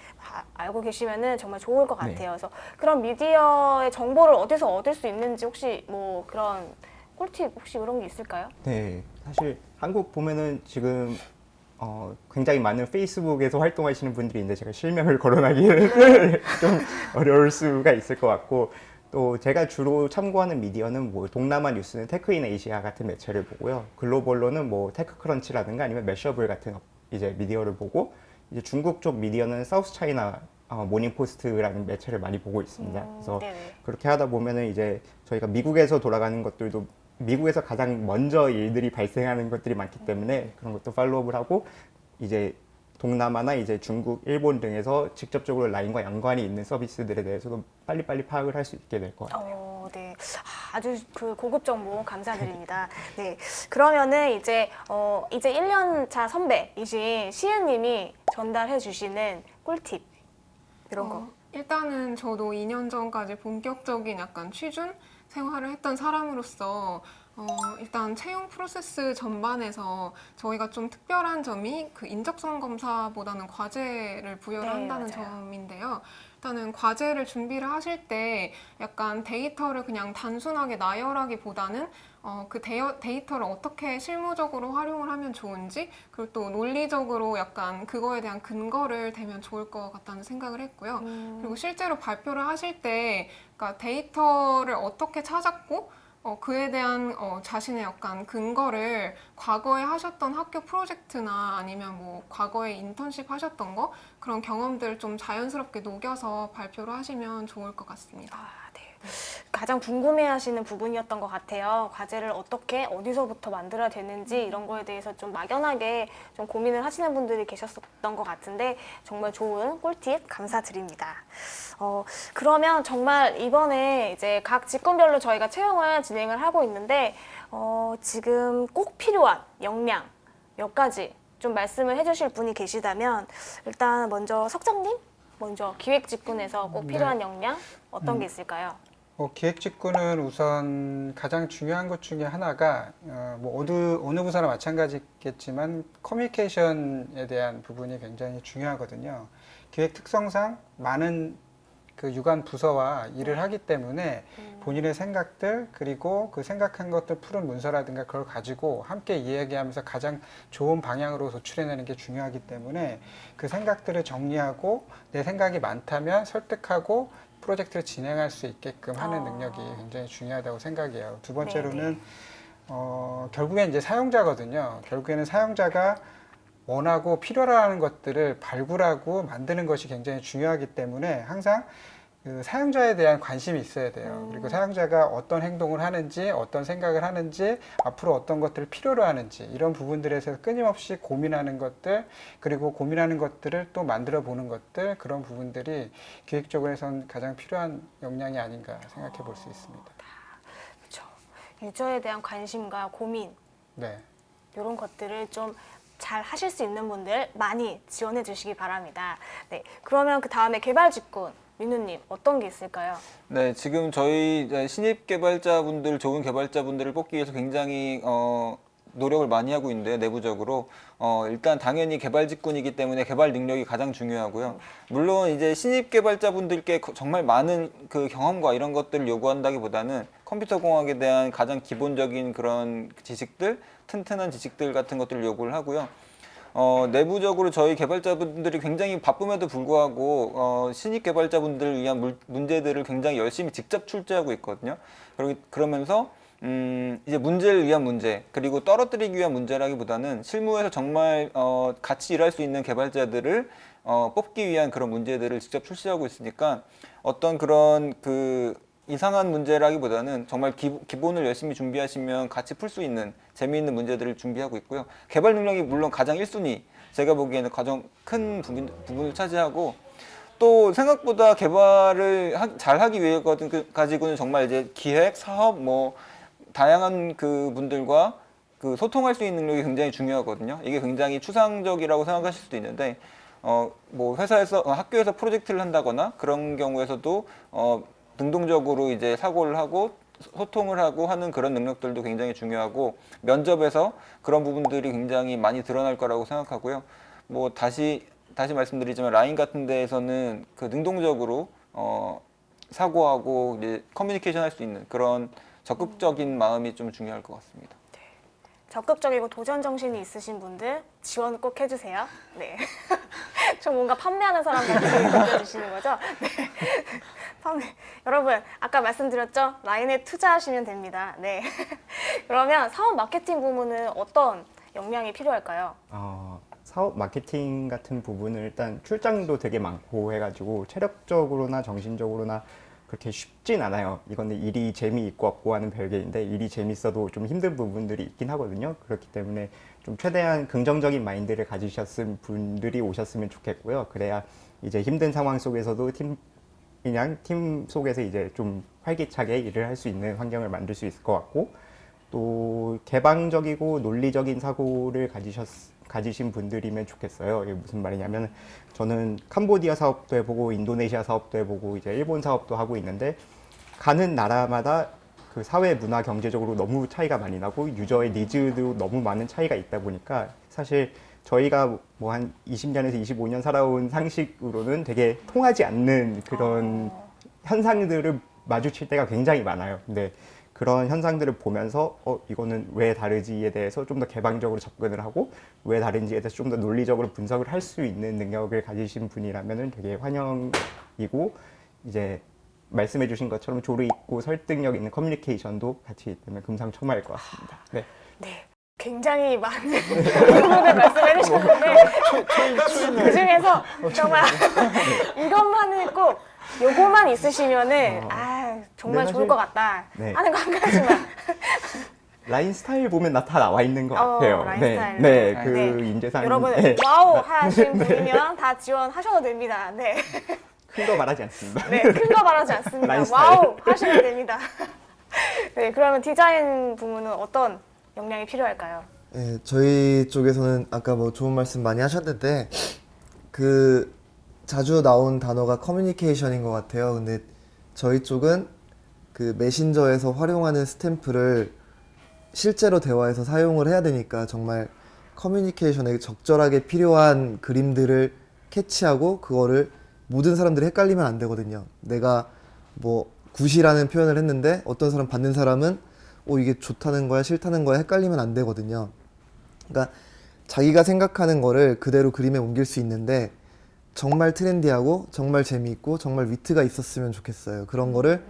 알고 계시면은 정말 좋을 것 같아요. 그래서 그런 미디어의 정보를 어디서 얻을 수 있는지 혹시 뭐 그런 꿀팁 혹시 이런 게 있을까요? 네, 사실 한국 보면은 지금 굉장히 많은 페이스북에서 활동하시는 분들이 있는데 제가 실명을 거론하기는 좀 어려울 수가 있을 것 같고 또 제가 주로 참고하는 미디어는 뭐 동남아 뉴스는 테크인 에이시아 같은 매체를 보고요. 글로벌로는 뭐 테크크런치라든가 아니면 매셔블 같은 이제 미디어를 보고, 이제 중국 쪽 미디어는 사우스 차이나 모닝포스트라는 매체를 많이 보고 있습니다. 그래서 네네. 그렇게 하다 보면은 이제 저희가 미국에서 돌아가는 것들도 미국에서 가장 먼저 일들이 발생하는 것들이 많기 때문에 그런 것도 팔로우업을 하고, 이제 동남아나 이제 중국, 일본 등에서 직접적으로 라인과 연관이 있는 서비스들에 대해서도 빨리빨리 파악을 할 수 있게 될 것 같아요. 네. 아주 그 고급 정보 감사드립니다. 네. 그러면은 이제 1년차 선배이신 시은님이 전달해 주시는 꿀팁 이런 거. 일단은 저도 2년 전까지 본격적인 약간 취준 생활을 했던 사람으로서 일단 채용 프로세스 전반에서 저희가 좀 특별한 점이 그 인적성 검사보다는 과제를 부여를 네, 한다는 맞아요. 점인데요. 일단은 과제를 준비를 하실 때 약간 데이터를 그냥 단순하게 나열하기보다는 그 데이터를 어떻게 실무적으로 활용을 하면 좋은지, 그리고 또 논리적으로 약간 그거에 대한 근거를 대면 좋을 것 같다는 생각을 했고요. 그리고 실제로 발표를 하실 때 그러니까 데이터를 어떻게 찾았고 그에 대한 자신의 약간 근거를 과거에 하셨던 학교 프로젝트나 아니면 뭐 과거에 인턴십 하셨던 거, 그런 경험들 좀 자연스럽게 녹여서 발표를 하시면 좋을 것 같습니다. 네. 가장 궁금해하시는 부분이었던 것 같아요. 과제를 어떻게 어디서부터 만들어야 되는지 이런 거에 대해서 좀 막연하게 좀 고민을 하시는 분들이 계셨던 것 같은데 정말 좋은 꿀팁 감사드립니다. 그러면 정말 이번에 이제 각 직군별로 저희가 채용을 진행을 하고 있는데 지금 꼭 필요한 역량 몇 가지 좀 말씀을 해주실 분이 계시다면 일단 먼저 석정님 먼저 기획직군에서 꼭 필요한 역량 어떤 게 있을까요? 기획직군은 우선 가장 중요한 것 중에 하나가 뭐 어느 부서나 마찬가지겠지만 커뮤니케이션에 대한 부분이 굉장히 중요하거든요. 기획 특성상 많은 그 유관 부서와 일을 하기 때문에 본인의 생각들 그리고 그 생각한 것들 푸른 문서라든가 그걸 가지고 함께 이야기하면서 가장 좋은 방향으로 도출해내는 게 중요하기 때문에 그 생각들을 정리하고 내 생각이 많다면 설득하고 프로젝트를 진행할 수 있게끔 하는 능력이 굉장히 중요하다고 생각해요. 두 번째로는 결국엔 이제 사용자거든요. 결국에는 사용자가 원하고 필요로 하는 것들을 발굴하고 만드는 것이 굉장히 중요하기 때문에 항상 그 사용자에 대한 관심이 있어야 돼요. 그리고 사용자가 어떤 행동을 하는지, 어떤 생각을 하는지, 앞으로 어떤 것들을 필요로 하는지 이런 부분들에서 끊임없이 고민하는 것들, 그리고 고민하는 것들을 또 만들어 보는 것들, 그런 부분들이 기획적으로선 가장 필요한 역량이 아닌가 생각해 볼 수 있습니다. 그렇죠. 유저에 대한 관심과 고민 네. 이런 것들을 좀 잘 하실 수 있는 분들 많이 지원해 주시기 바랍니다. 네, 그러면 그 다음에 개발 직군 민우님 어떤 게 있을까요? 네, 지금 저희 이제 신입 개발자분들, 좋은 개발자분들을 뽑기 위해서 굉장히 노력을 많이 하고 있는데요, 내부적으로. 일단 당연히 개발 직군이기 때문에 개발 능력이 가장 중요하고요. 물론 이제 신입 개발자분들께 정말 많은 그 경험과 이런 것들을 요구한다기보다는 컴퓨터 공학에 대한 가장 기본적인 그런 지식들, 튼튼한 지식들 같은 것들을 요구를 하고요. 내부적으로 저희 개발자분들이 굉장히 바쁨에도 불구하고 신입 개발자분들을 위한 문제들을 굉장히 열심히 직접 출제하고 있거든요. 그러면서 이제 문제를 위한 문제, 그리고 떨어뜨리기 위한 문제라기보다는 실무에서 정말 같이 일할 수 있는 개발자들을 뽑기 위한 그런 문제들을 직접 출시하고 있으니까 어떤 그런 그 이상한 문제라기보다는 정말 기본을 열심히 준비하시면 같이 풀 수 있는 재미있는 문제들을 준비하고 있고요. 개발 능력이 물론 가장 1순위, 제가 보기에는 가장 큰 부분을 차지하고, 또 생각보다 개발을 잘 하기 위해 가지고는 정말 이제 기획, 사업, 뭐 다양한 그 분들과 그 소통할 수 있는 능력이 굉장히 중요하거든요. 이게 굉장히 추상적이라고 생각하실 수도 있는데 뭐 회사에서 학교에서 프로젝트를 한다거나 그런 경우에서도 능동적으로 이제 사고를 하고 소통을 하고 하는 그런 능력들도 굉장히 중요하고, 면접에서 그런 부분들이 굉장히 많이 드러날 거라고 생각하고요. 뭐 다시 말씀드리지만 라인 같은 데에서는 그 능동적으로 사고하고 이제 커뮤니케이션 할 수 있는 그런 적극적인 마음이 좀 중요할 것 같습니다. 적극적이고 도전 정신이 있으신 분들 지원 꼭 해주세요. 네. 좀 뭔가 판매하는 사람 같이 느껴지시는 거죠? 네. 여러분 아까 말씀드렸죠? 라인에 투자하시면 됩니다. 네. 그러면 사업 마케팅 부문은 어떤 역량이 필요할까요? 사업 마케팅 같은 부분은 일단 출장도 되게 많고 해가지고 체력적으로나 정신적으로나 그렇게 쉽진 않아요. 이건 일이 재미있고 없고 하는 별개인데 일이 재밌어도 좀 힘든 부분들이 있긴 하거든요. 그렇기 때문에 좀 최대한 긍정적인 마인드를 가지셨은 분들이 오셨으면 좋겠고요. 그래야 이제 힘든 상황 속에서도 팀 속에서 이제 좀 활기차게 일을 할 수 있는 환경을 만들 수 있을 것 같고, 또 개방적이고 논리적인 사고를 가지신 분들이면 좋겠어요. 이게 무슨 말이냐면 저는 캄보디아 사업도 해보고 인도네시아 사업도 해보고 이제 일본 사업도 하고 있는데 가는 나라마다 그 사회 문화 경제적으로 너무 차이가 많이 나고 유저의 니즈도 너무 많은 차이가 있다 보니까 사실 저희가 뭐 한 20년에서 25년 살아온 상식으로는 되게 통하지 않는 그런 현상들을 마주칠 때가 굉장히 많아요. 근데 그런 현상들을 보면서 이거는 왜 다르지에 대해서 좀 더 개방적으로 접근을 하고 왜 다른지에 대해서 좀 더 논리적으로 분석을 할 수 있는 능력을 가지신 분이라면 되게 환영이고, 이제 말씀해 주신 것처럼 조리 있고 설득력 있는 커뮤니케이션도 같이 있다면 금상첨화일 것 같습니다. 네. 네. 굉장히 많은 부분을 말씀해 주셨는데 그 중에서 정말 이것만은 꼭 요거만 있으시면은 정말 네, 좋을 것 같다 네. 하는 거 한 가지만. 라인 스타일 보면 다 나와 있는 것 같아요. 라인 네, 스타일. 네, 그 네. 인재상 여러분 네. 와우 하신 분이면 다 지원하셔도 됩니다. 네. 큰 거 말하지 않습니다. 네, 큰 거 말하지 않습니다. 라인 스타일. 와우 하시면 됩니다. 네, 그러면 디자인 부문은 어떤 역량이 필요할까요? 예, 저희 쪽에서는 아까 뭐 좋은 말씀 많이 하셨는데 그 자주 나온 단어가 커뮤니케이션인 것 같아요. 근데 저희 쪽은 그 메신저에서 활용하는 스탬프를 실제로 대화에서 사용을 해야 되니까 정말 커뮤니케이션에 적절하게 필요한 그림들을 캐치하고 그거를 모든 사람들이 헷갈리면 안 되거든요. 내가 뭐 굿이라는 표현을 했는데 어떤 사람 받는 사람은 이게 좋다는 거야 싫다는 거야 헷갈리면 안 되거든요. 그러니까 자기가 생각하는 거를 그대로 그림에 옮길 수 있는데 정말 트렌디하고 정말 재미있고 정말 위트가 있었으면 좋겠어요. 그런 거를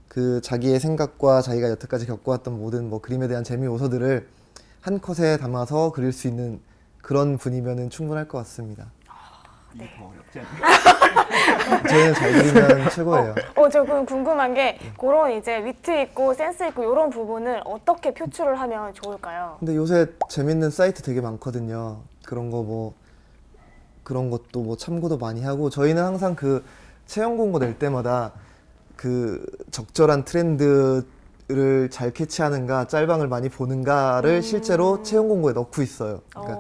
그 자기의 생각과 자기가 여태까지 겪어왔던 모든 뭐 그림에 대한 재미 요소들을 한 컷에 담아서 그릴 수 있는 그런 분이면은 충분할 것 같습니다. 네. 저희는 잘 그리면 최고예요. 저 그럼 궁금한 게 그런 이제 위트 있고 센스 있고 이런 부분을 어떻게 표출을 하면 좋을까요? 근데 요새 재밌는 사이트 되게 많거든요. 그런 거 뭐 그런 것도 뭐 참고도 많이 하고 저희는 항상 그 채용 공고 낼 때마다 그 적절한 트렌드를 잘 캐치하는가 짤방을 많이 보는가를 실제로 채용 공고에 넣고 있어요. 그러니까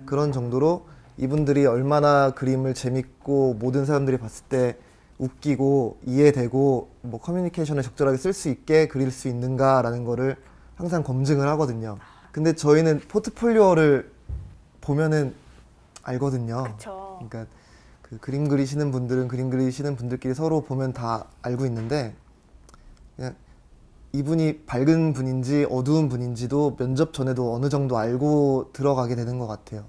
그런 정도로 이분들이 얼마나 그림을 재밌고 모든 사람들이 봤을 때 웃기고 이해되고 뭐 커뮤니케이션을 적절하게 쓸 수 있게 그릴 수 있는가라는 거를 항상 검증을 하거든요. 근데 저희는 포트폴리오를 보면은 알거든요. 그쵸. 그러니까 그 그림 그리시는 분들은 그림 그리시는 분들끼리 서로 보면 다 알고 있는데 그냥 이분이 밝은 분인지 어두운 분인지도 면접 전에도 어느 정도 알고 들어가게 되는 것 같아요.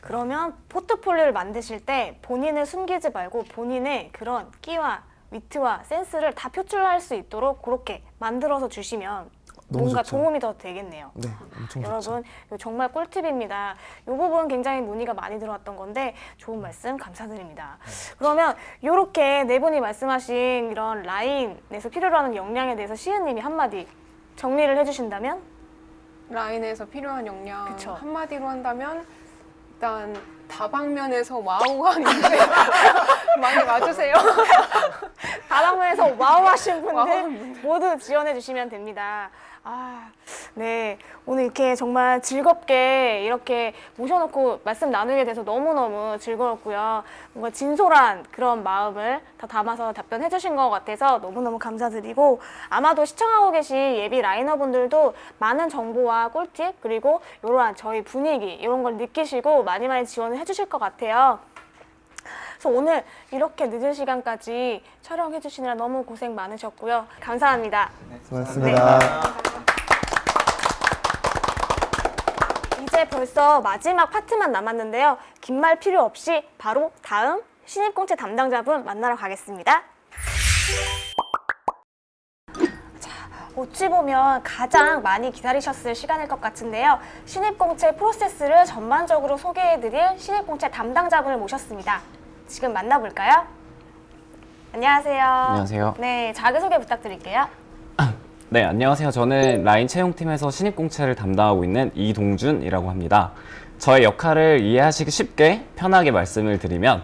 그러면 포트폴리오를 만드실 때 본인을 숨기지 말고 본인의 그런 끼와 위트와 센스를 다 표출할 수 있도록 그렇게 만들어서 주시면 너무 뭔가 좋죠. 도움이 더 되겠네요. 네, 엄청 좋죠. 여러분 이거 정말 꿀팁입니다. 이 부분 굉장히 문의가 많이 들어왔던 건데 좋은 말씀 감사드립니다. 그러면 이렇게 네 분이 말씀하신 이런 라인에서 필요로 하는 역량에 대해서 시은님이 한마디 정리를 해주신다면? 라인에서 필요한 역량 그쵸. 한마디로 한다면 일단 다방면에서 와우가 있는데 많이 와주세요. 다방면에서 와우 하신 분들 와우. 모두 지원해 주시면 됩니다. 네. 오늘 이렇게 정말 즐겁게 이렇게 모셔놓고 말씀 나누게 돼서 너무너무 즐거웠고요. 뭔가 진솔한 그런 마음을 다 담아서 답변해 주신 것 같아서 너무너무 감사드리고 아마도 시청하고 계신 예비 라이너분들도 많은 정보와 꿀팁 그리고 이러한 저희 분위기 이런 걸 느끼시고 많이 지원을 해주실 것 같아요. 그래서 오늘 이렇게 늦은 시간까지 촬영해 주시느라 너무 고생 많으셨고요. 감사합니다. 고맙습니다. 이제 벌써 마지막 파트만 남았는데요. 긴 말 필요 없이 바로 다음 신입공채 담당자분 만나러 가겠습니다. 어찌 보면 가장 많이 기다리셨을 시간일 것 같은데요. 신입공채 프로세스를 전반적으로 소개해드릴 신입공채 담당자분을 모셨습니다. 지금 만나볼까요? 안녕하세요. 안녕하세요. 네, 자기소개 부탁드릴게요. 네, 안녕하세요. 저는 라인 채용팀에서 신입공채를 담당하고 있는 이동준이라고 합니다. 저의 역할을 이해하시기 쉽게 편하게 말씀을 드리면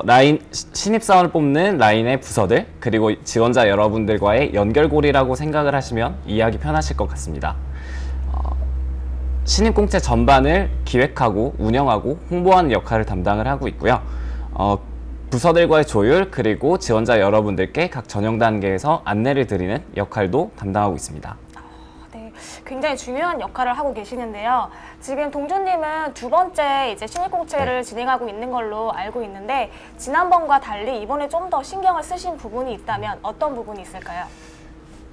라인 신입사원을 뽑는 라인의 부서들 그리고 지원자 여러분들과의 연결고리라고 생각을 하시면 이해하기 편하실 것 같습니다. 신입공채 전반을 기획하고 운영하고 홍보하는 역할을 담당을 하고 있고요. 부서들과의 조율 그리고 지원자 여러분들께 각 전형 단계에서 안내를 드리는 역할도 담당하고 있습니다. 네, 굉장히 중요한 역할을 하고 계시는데요. 지금 동준님은 두 번째 이제 신입공채를 진행하고 있는 걸로 알고 있는데 지난번과 달리 이번에 좀 더 신경을 쓰신 부분이 있다면 어떤 부분이 있을까요?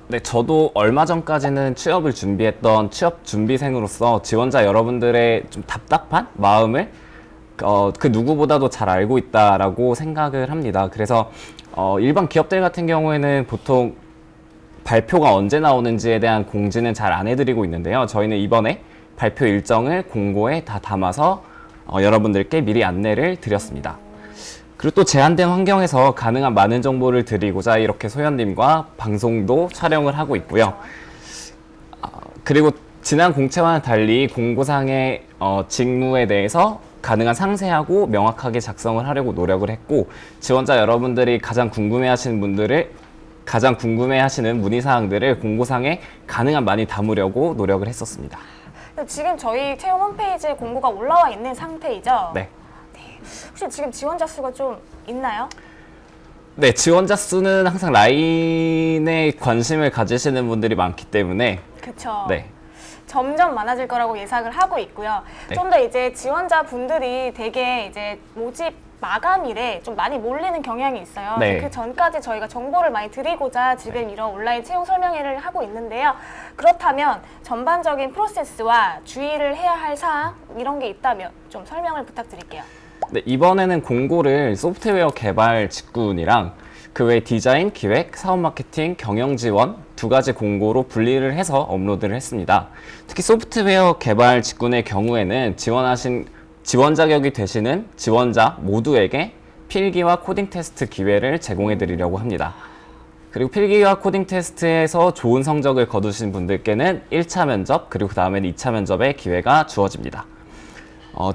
네, 저도 얼마 전까지는 취업을 준비했던 취업 준비생으로서 지원자 여러분들의 좀 답답한 마음을 그 누구보다도 잘 알고 있다라고 생각을 합니다. 그래서 일반 기업들 같은 경우에는 보통 발표가 언제 나오는지에 대한 공지는 잘 안 해드리고 있는데요. 저희는 이번에 발표 일정을 공고에 다 담아서 여러분들께 미리 안내를 드렸습니다. 그리고 또 제한된 환경에서 가능한 많은 정보를 드리고자 이렇게 소연님과 방송도 촬영을 하고 있고요. 그리고 지난 공채와는 달리 공고상의 직무에 대해서 가능한 상세하고 명확하게 작성을 하려고 노력을 했고 지원자 여러분들이 가장 궁금해하시는 문의사항들을 공고상에 가능한 많이 담으려고 노력을 했었습니다. 지금 저희 채용 홈페이지에 공고가 올라와 있는 상태이죠? 네. 혹시 지금 지원자 수가 좀 있나요? 네, 지원자 수는 항상 라인에 관심을 가지시는 분들이 많기 때문에 그렇죠. 네. 점점 많아질 거라고 예상을 하고 있고요. 네. 좀 더 이제 지원자분들이 되게 이제 모집 마감일에 좀 많이 몰리는 경향이 있어요. 네. 그 전까지 저희가 정보를 많이 드리고자 지금 이런 온라인 채용 설명회를 하고 있는데요. 그렇다면 전반적인 프로세스와 주의를 해야 할 사항 이런 게 있다면 좀 설명을 부탁드릴게요. 네, 이번에는 공고를 소프트웨어 개발 직군이랑 그 외 디자인, 기획, 사업 마케팅, 경영 지원 두 가지 공고로 분리를 해서 업로드를 했습니다. 특히 소프트웨어 개발 직군의 경우에는 지원 자격이 되시는 지원자 모두에게 필기와 코딩 테스트 기회를 제공해 드리려고 합니다. 그리고 필기와 코딩 테스트에서 좋은 성적을 거두신 분들께는 1차 면접 그리고 그 다음에는 2차 면접의 기회가 주어집니다.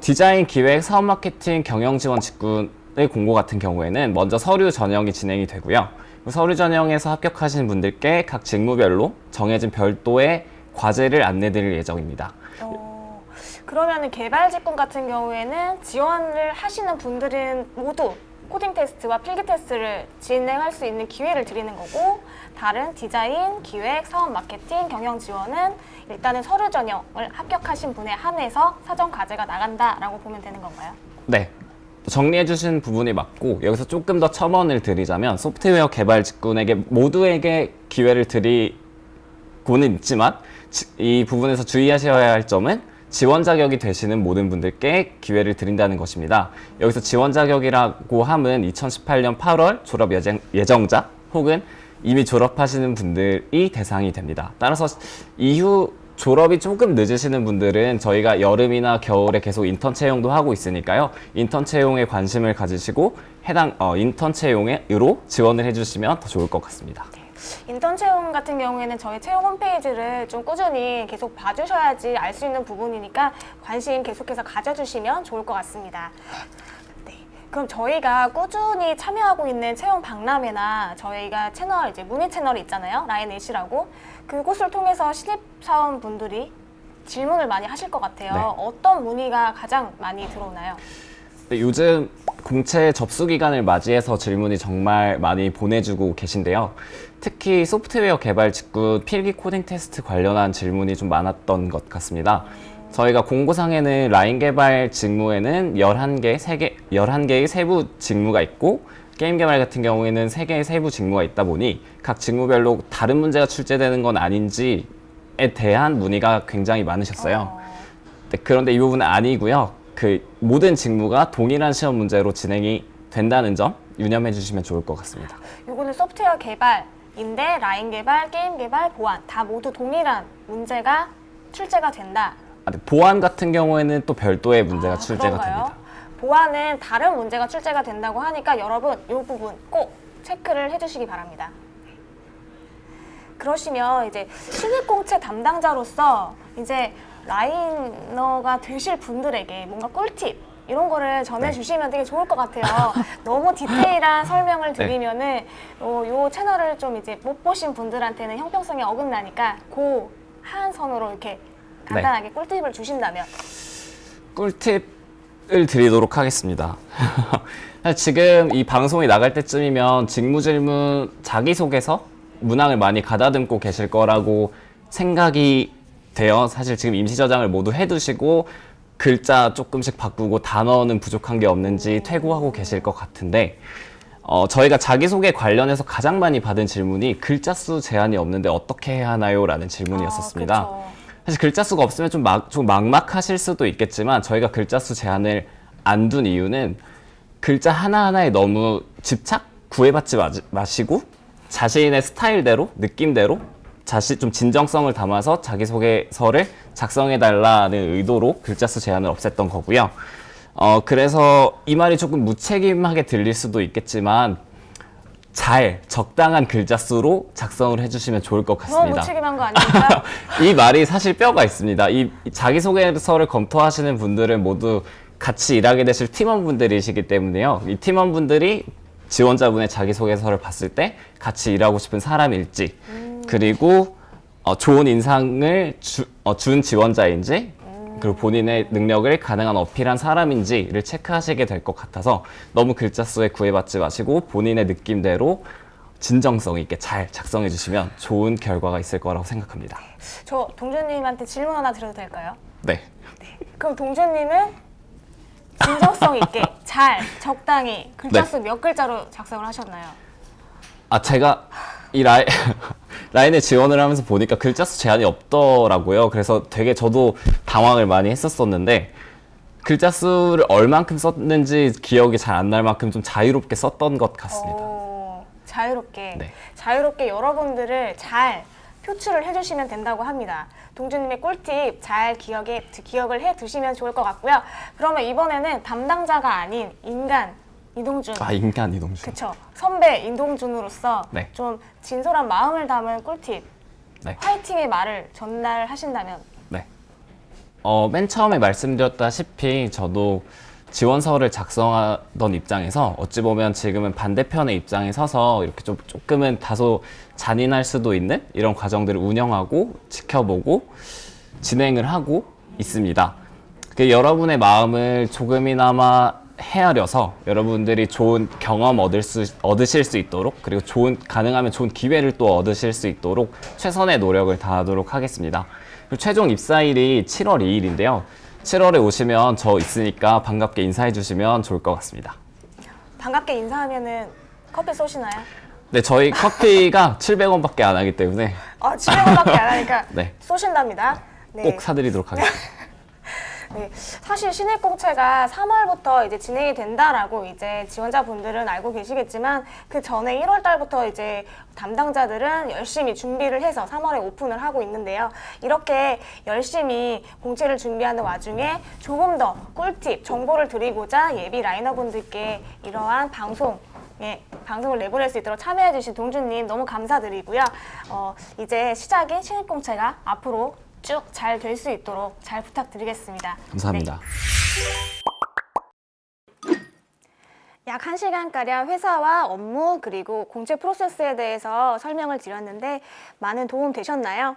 디자인, 기획, 사업 마케팅, 경영 지원 직군의 공고 같은 경우에는 먼저 서류 전형이 진행이 되고요. 서류 전형에서 합격하신 분들께 각 직무별로 정해진 별도의 과제를 안내 드릴 예정입니다. 그러면은 개발 직군 같은 경우에는 지원을 하시는 분들은 모두 코딩 테스트와 필기 테스트를 진행할 수 있는 기회를 드리는 거고 다른 디자인, 기획, 사업 마케팅, 경영 지원은 일단은 서류 전형을 합격하신 분에 한해서 사전 과제가 나간다라고 보면 되는 건가요? 네. 정리해 주신 부분이 맞고 여기서 조금 더 첨언을 드리자면 소프트웨어 개발 직군에게 모두에게 기회를 드리고는 있지만 이 부분에서 주의하셔야 할 점은 지원 자격이 되시는 모든 분들께 기회를 드린다는 것입니다. 여기서 지원 자격이라고 함은 2018년 8월 졸업 예정자 혹은 이미 졸업하시는 분들이 대상이 됩니다. 따라서 이후 졸업이 조금 늦으시는 분들은 저희가 여름이나 겨울에 계속 인턴 채용도 하고 있으니까요. 인턴 채용에 관심을 가지시고 해당 인턴 채용으로 지원을 해주시면 더 좋을 것 같습니다. 인턴 채용 같은 경우에는 저희 채용 홈페이지를 좀 꾸준히 계속 봐주셔야지 알 수 있는 부분이니까 관심 계속해서 가져주시면 좋을 것 같습니다. 네, 그럼 저희가 꾸준히 참여하고 있는 채용 박람회나 저희가 채널 이제 문의 채널이 있잖아요. 라인8이라고 그곳을 통해서 신입사원분들이 질문을 많이 하실 것 같아요. 네. 어떤 문의가 가장 많이 들어오나요? 네, 요즘 공채 접수 기간을 맞이해서 질문이 정말 많이 보내주고 계신데요. 특히 소프트웨어 개발 직군 필기 코딩 테스트 관련한 질문이 좀 많았던 것 같습니다. 저희가 공고상에는 라인 개발 직무에는 11개의 세부 직무가 있고 게임 개발 같은 경우에는 3개의 세부 직무가 있다 보니 각 직무별로 다른 문제가 출제되는 건 아닌지에 대한 문의가 굉장히 많으셨어요. 네, 그런데 이 부분은 아니고요. 그 모든 직무가 동일한 시험 문제로 진행이 된다는 점 유념해 주시면 좋을 것 같습니다. 요거는 소프트웨어 개발인데 라인 개발, 게임 개발, 보안 다 모두 동일한 문제가 출제가 된다. 근데 보안 같은 경우에는 또 별도의 문제가 출제가 그런가요? 됩니다. 보안은 다른 문제가 출제가 된다고 하니까 여러분 이 부분 꼭 체크를 해주시기 바랍니다. 그러시면 이제 신입공채 담당자로서 이제 라이너가 되실 분들에게 뭔가 꿀팁 이런 거를 전해주시면 되게 좋을 것 같아요. 너무 디테일한 설명을 드리면은 요 채널을 좀 이제 못 보신 분들한테는 형평성이 어긋나니까 그 한선으로 이렇게 간단하게 꿀팁을 주신다면. 꿀팁을 드리도록 하겠습니다. 지금 이 방송이 나갈 때쯤이면 직무질문 자기소개서 문항을 많이 가다듬고 계실 거라고 생각이 돼요. 사실 지금 임시 저장을 모두 해두시고 글자 조금씩 바꾸고 단어는 부족한 게 없는지 퇴고하고 계실 것 같은데 저희가 자기소개 관련해서 가장 많이 받은 질문이 글자 수 제한이 없는데 어떻게 해야 하나요? 라는 질문이었었습니다. 그쵸. 사실 글자 수가 없으면 좀 막막하실 수도 있겠지만 저희가 글자 수 제한을 안 둔 이유는 글자 하나하나에 너무 집착? 구애받지 마시고 자신의 스타일대로, 느낌대로 좀 진정성을 담아서 자기소개서를 작성해달라는 의도로 글자 수 제한을 없앴던 거고요. 그래서 이 말이 조금 무책임하게 들릴 수도 있겠지만 적당한 글자 수로 작성을 해주시면 좋을 것 너무 같습니다. 무책임한 거 아닙니까? 이 말이 사실 뼈가 있습니다. 이 자기소개서를 검토하시는 분들은 모두 같이 일하게 되실 팀원분들이시기 때문에요. 이 팀원분들이 지원자분의 자기소개서를 봤을 때 같이 일하고 싶은 사람일지 그리고 좋은 인상을 준 지원자인지 그리고 본인의 능력을 가능한 어필한 사람인지를 체크하시게 될 것 같아서 너무 글자 수에 구애받지 마시고 본인의 느낌대로 진정성 있게 잘 작성해 주시면 좋은 결과가 있을 거라고 생각합니다. 저 동준님한테 질문 하나 드려도 될까요? 네. 그럼 동준님은 진정성 있게 적당히 글자 수 몇 글자로 작성을 하셨나요? 제가 이 라인에 지원을 하면서 보니까 글자 수 제한이 없더라고요. 그래서 되게 저도 당황을 많이 했었었는데 글자 수를 얼만큼 썼는지 기억이 잘 안 날 만큼 좀 자유롭게 썼던 것 같습니다. 자유롭게. 네. 자유롭게 여러분들을 잘 표출을 해주시면 된다고 합니다. 동준님의 꿀팁 잘 기억을 해 두시면 좋을 것 같고요. 그러면 이번에는 담당자가 아닌 인간 이동준. 인간 이동준. 그쵸. 선배 이동준으로서 네. 좀 진솔한 마음을 담은 꿀팁, 네. 화이팅의 말을 전달하신다면. 네. 맨 처음에 말씀드렸다시피 저도 지원서를 작성하던 입장에서 어찌 보면 지금은 반대편의 입장에 서서 이렇게 조금은 다소 잔인할 수도 있는 이런 과정들을 운영하고 지켜보고 진행을 하고 있습니다. 여러분의 마음을 조금이나마 헤아려서 여러분들이 좋은 경험 얻으실 수 있도록 그리고 가능하면 좋은 기회를 또 얻으실 수 있도록 최선의 노력을 다하도록 하겠습니다. 그리고 최종 입사일이 7월 2일인데요. 7월에 오시면 저 있으니까 반갑게 인사해 주시면 좋을 것 같습니다. 반갑게 인사하면은 커피 쏘시나요? 네, 저희 커피가 700원밖에 안 하기 때문에 700원밖에 안 하니까 네. 쏘신답니다. 네. 꼭 사드리도록 하겠습니다. 네, 사실 신입공채가 3월부터 이제 진행이 된다라고 이제 지원자분들은 알고 계시겠지만 그 전에 1월 달부터 이제 담당자들은 열심히 준비를 해서 3월에 오픈을 하고 있는데요. 이렇게 열심히 공채를 준비하는 와중에 조금 더 꿀팁, 정보를 드리고자 예비 라이너분들께 이러한 방송을 내보낼 수 있도록 참여해주신 동준님 너무 감사드리고요. 이제 시작인 신입공채가 앞으로 쭉 잘 될 수 있도록 잘 부탁드리겠습니다. 감사합니다. 네. 약 1시간가량 회사와 업무 그리고 공채 프로세스에 대해서 설명을 드렸는데 많은 도움 되셨나요?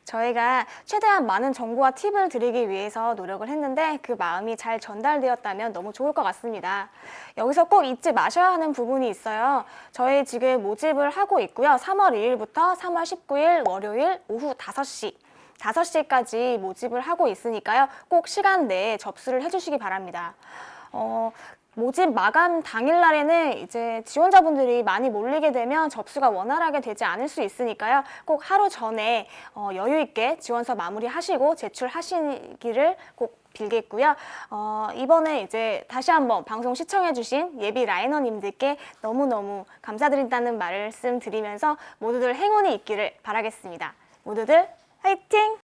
저희가 최대한 많은 정보와 팁을 드리기 위해서 노력을 했는데 그 마음이 잘 전달되었다면 너무 좋을 것 같습니다. 여기서 꼭 잊지 마셔야 하는 부분이 있어요. 저희 지금 모집을 하고 있고요. 3월 2일부터 3월 19일 월요일 오후 5시까지 모집을 하고 있으니까요. 꼭 시간 내에 접수를 해주시기 바랍니다. 모집 마감 당일날에는 이제 지원자분들이 많이 몰리게 되면 접수가 원활하게 되지 않을 수 있으니까요. 꼭 하루 전에 여유 있게 지원서 마무리하시고 제출하시기를 꼭 빌겠고요. 이번에 이제 다시 한번 방송 시청해주신 예비 라이너님들께 너무너무 감사드린다는 말씀 드리면서 모두들 행운이 있기를 바라겠습니다. 모두들 화이팅!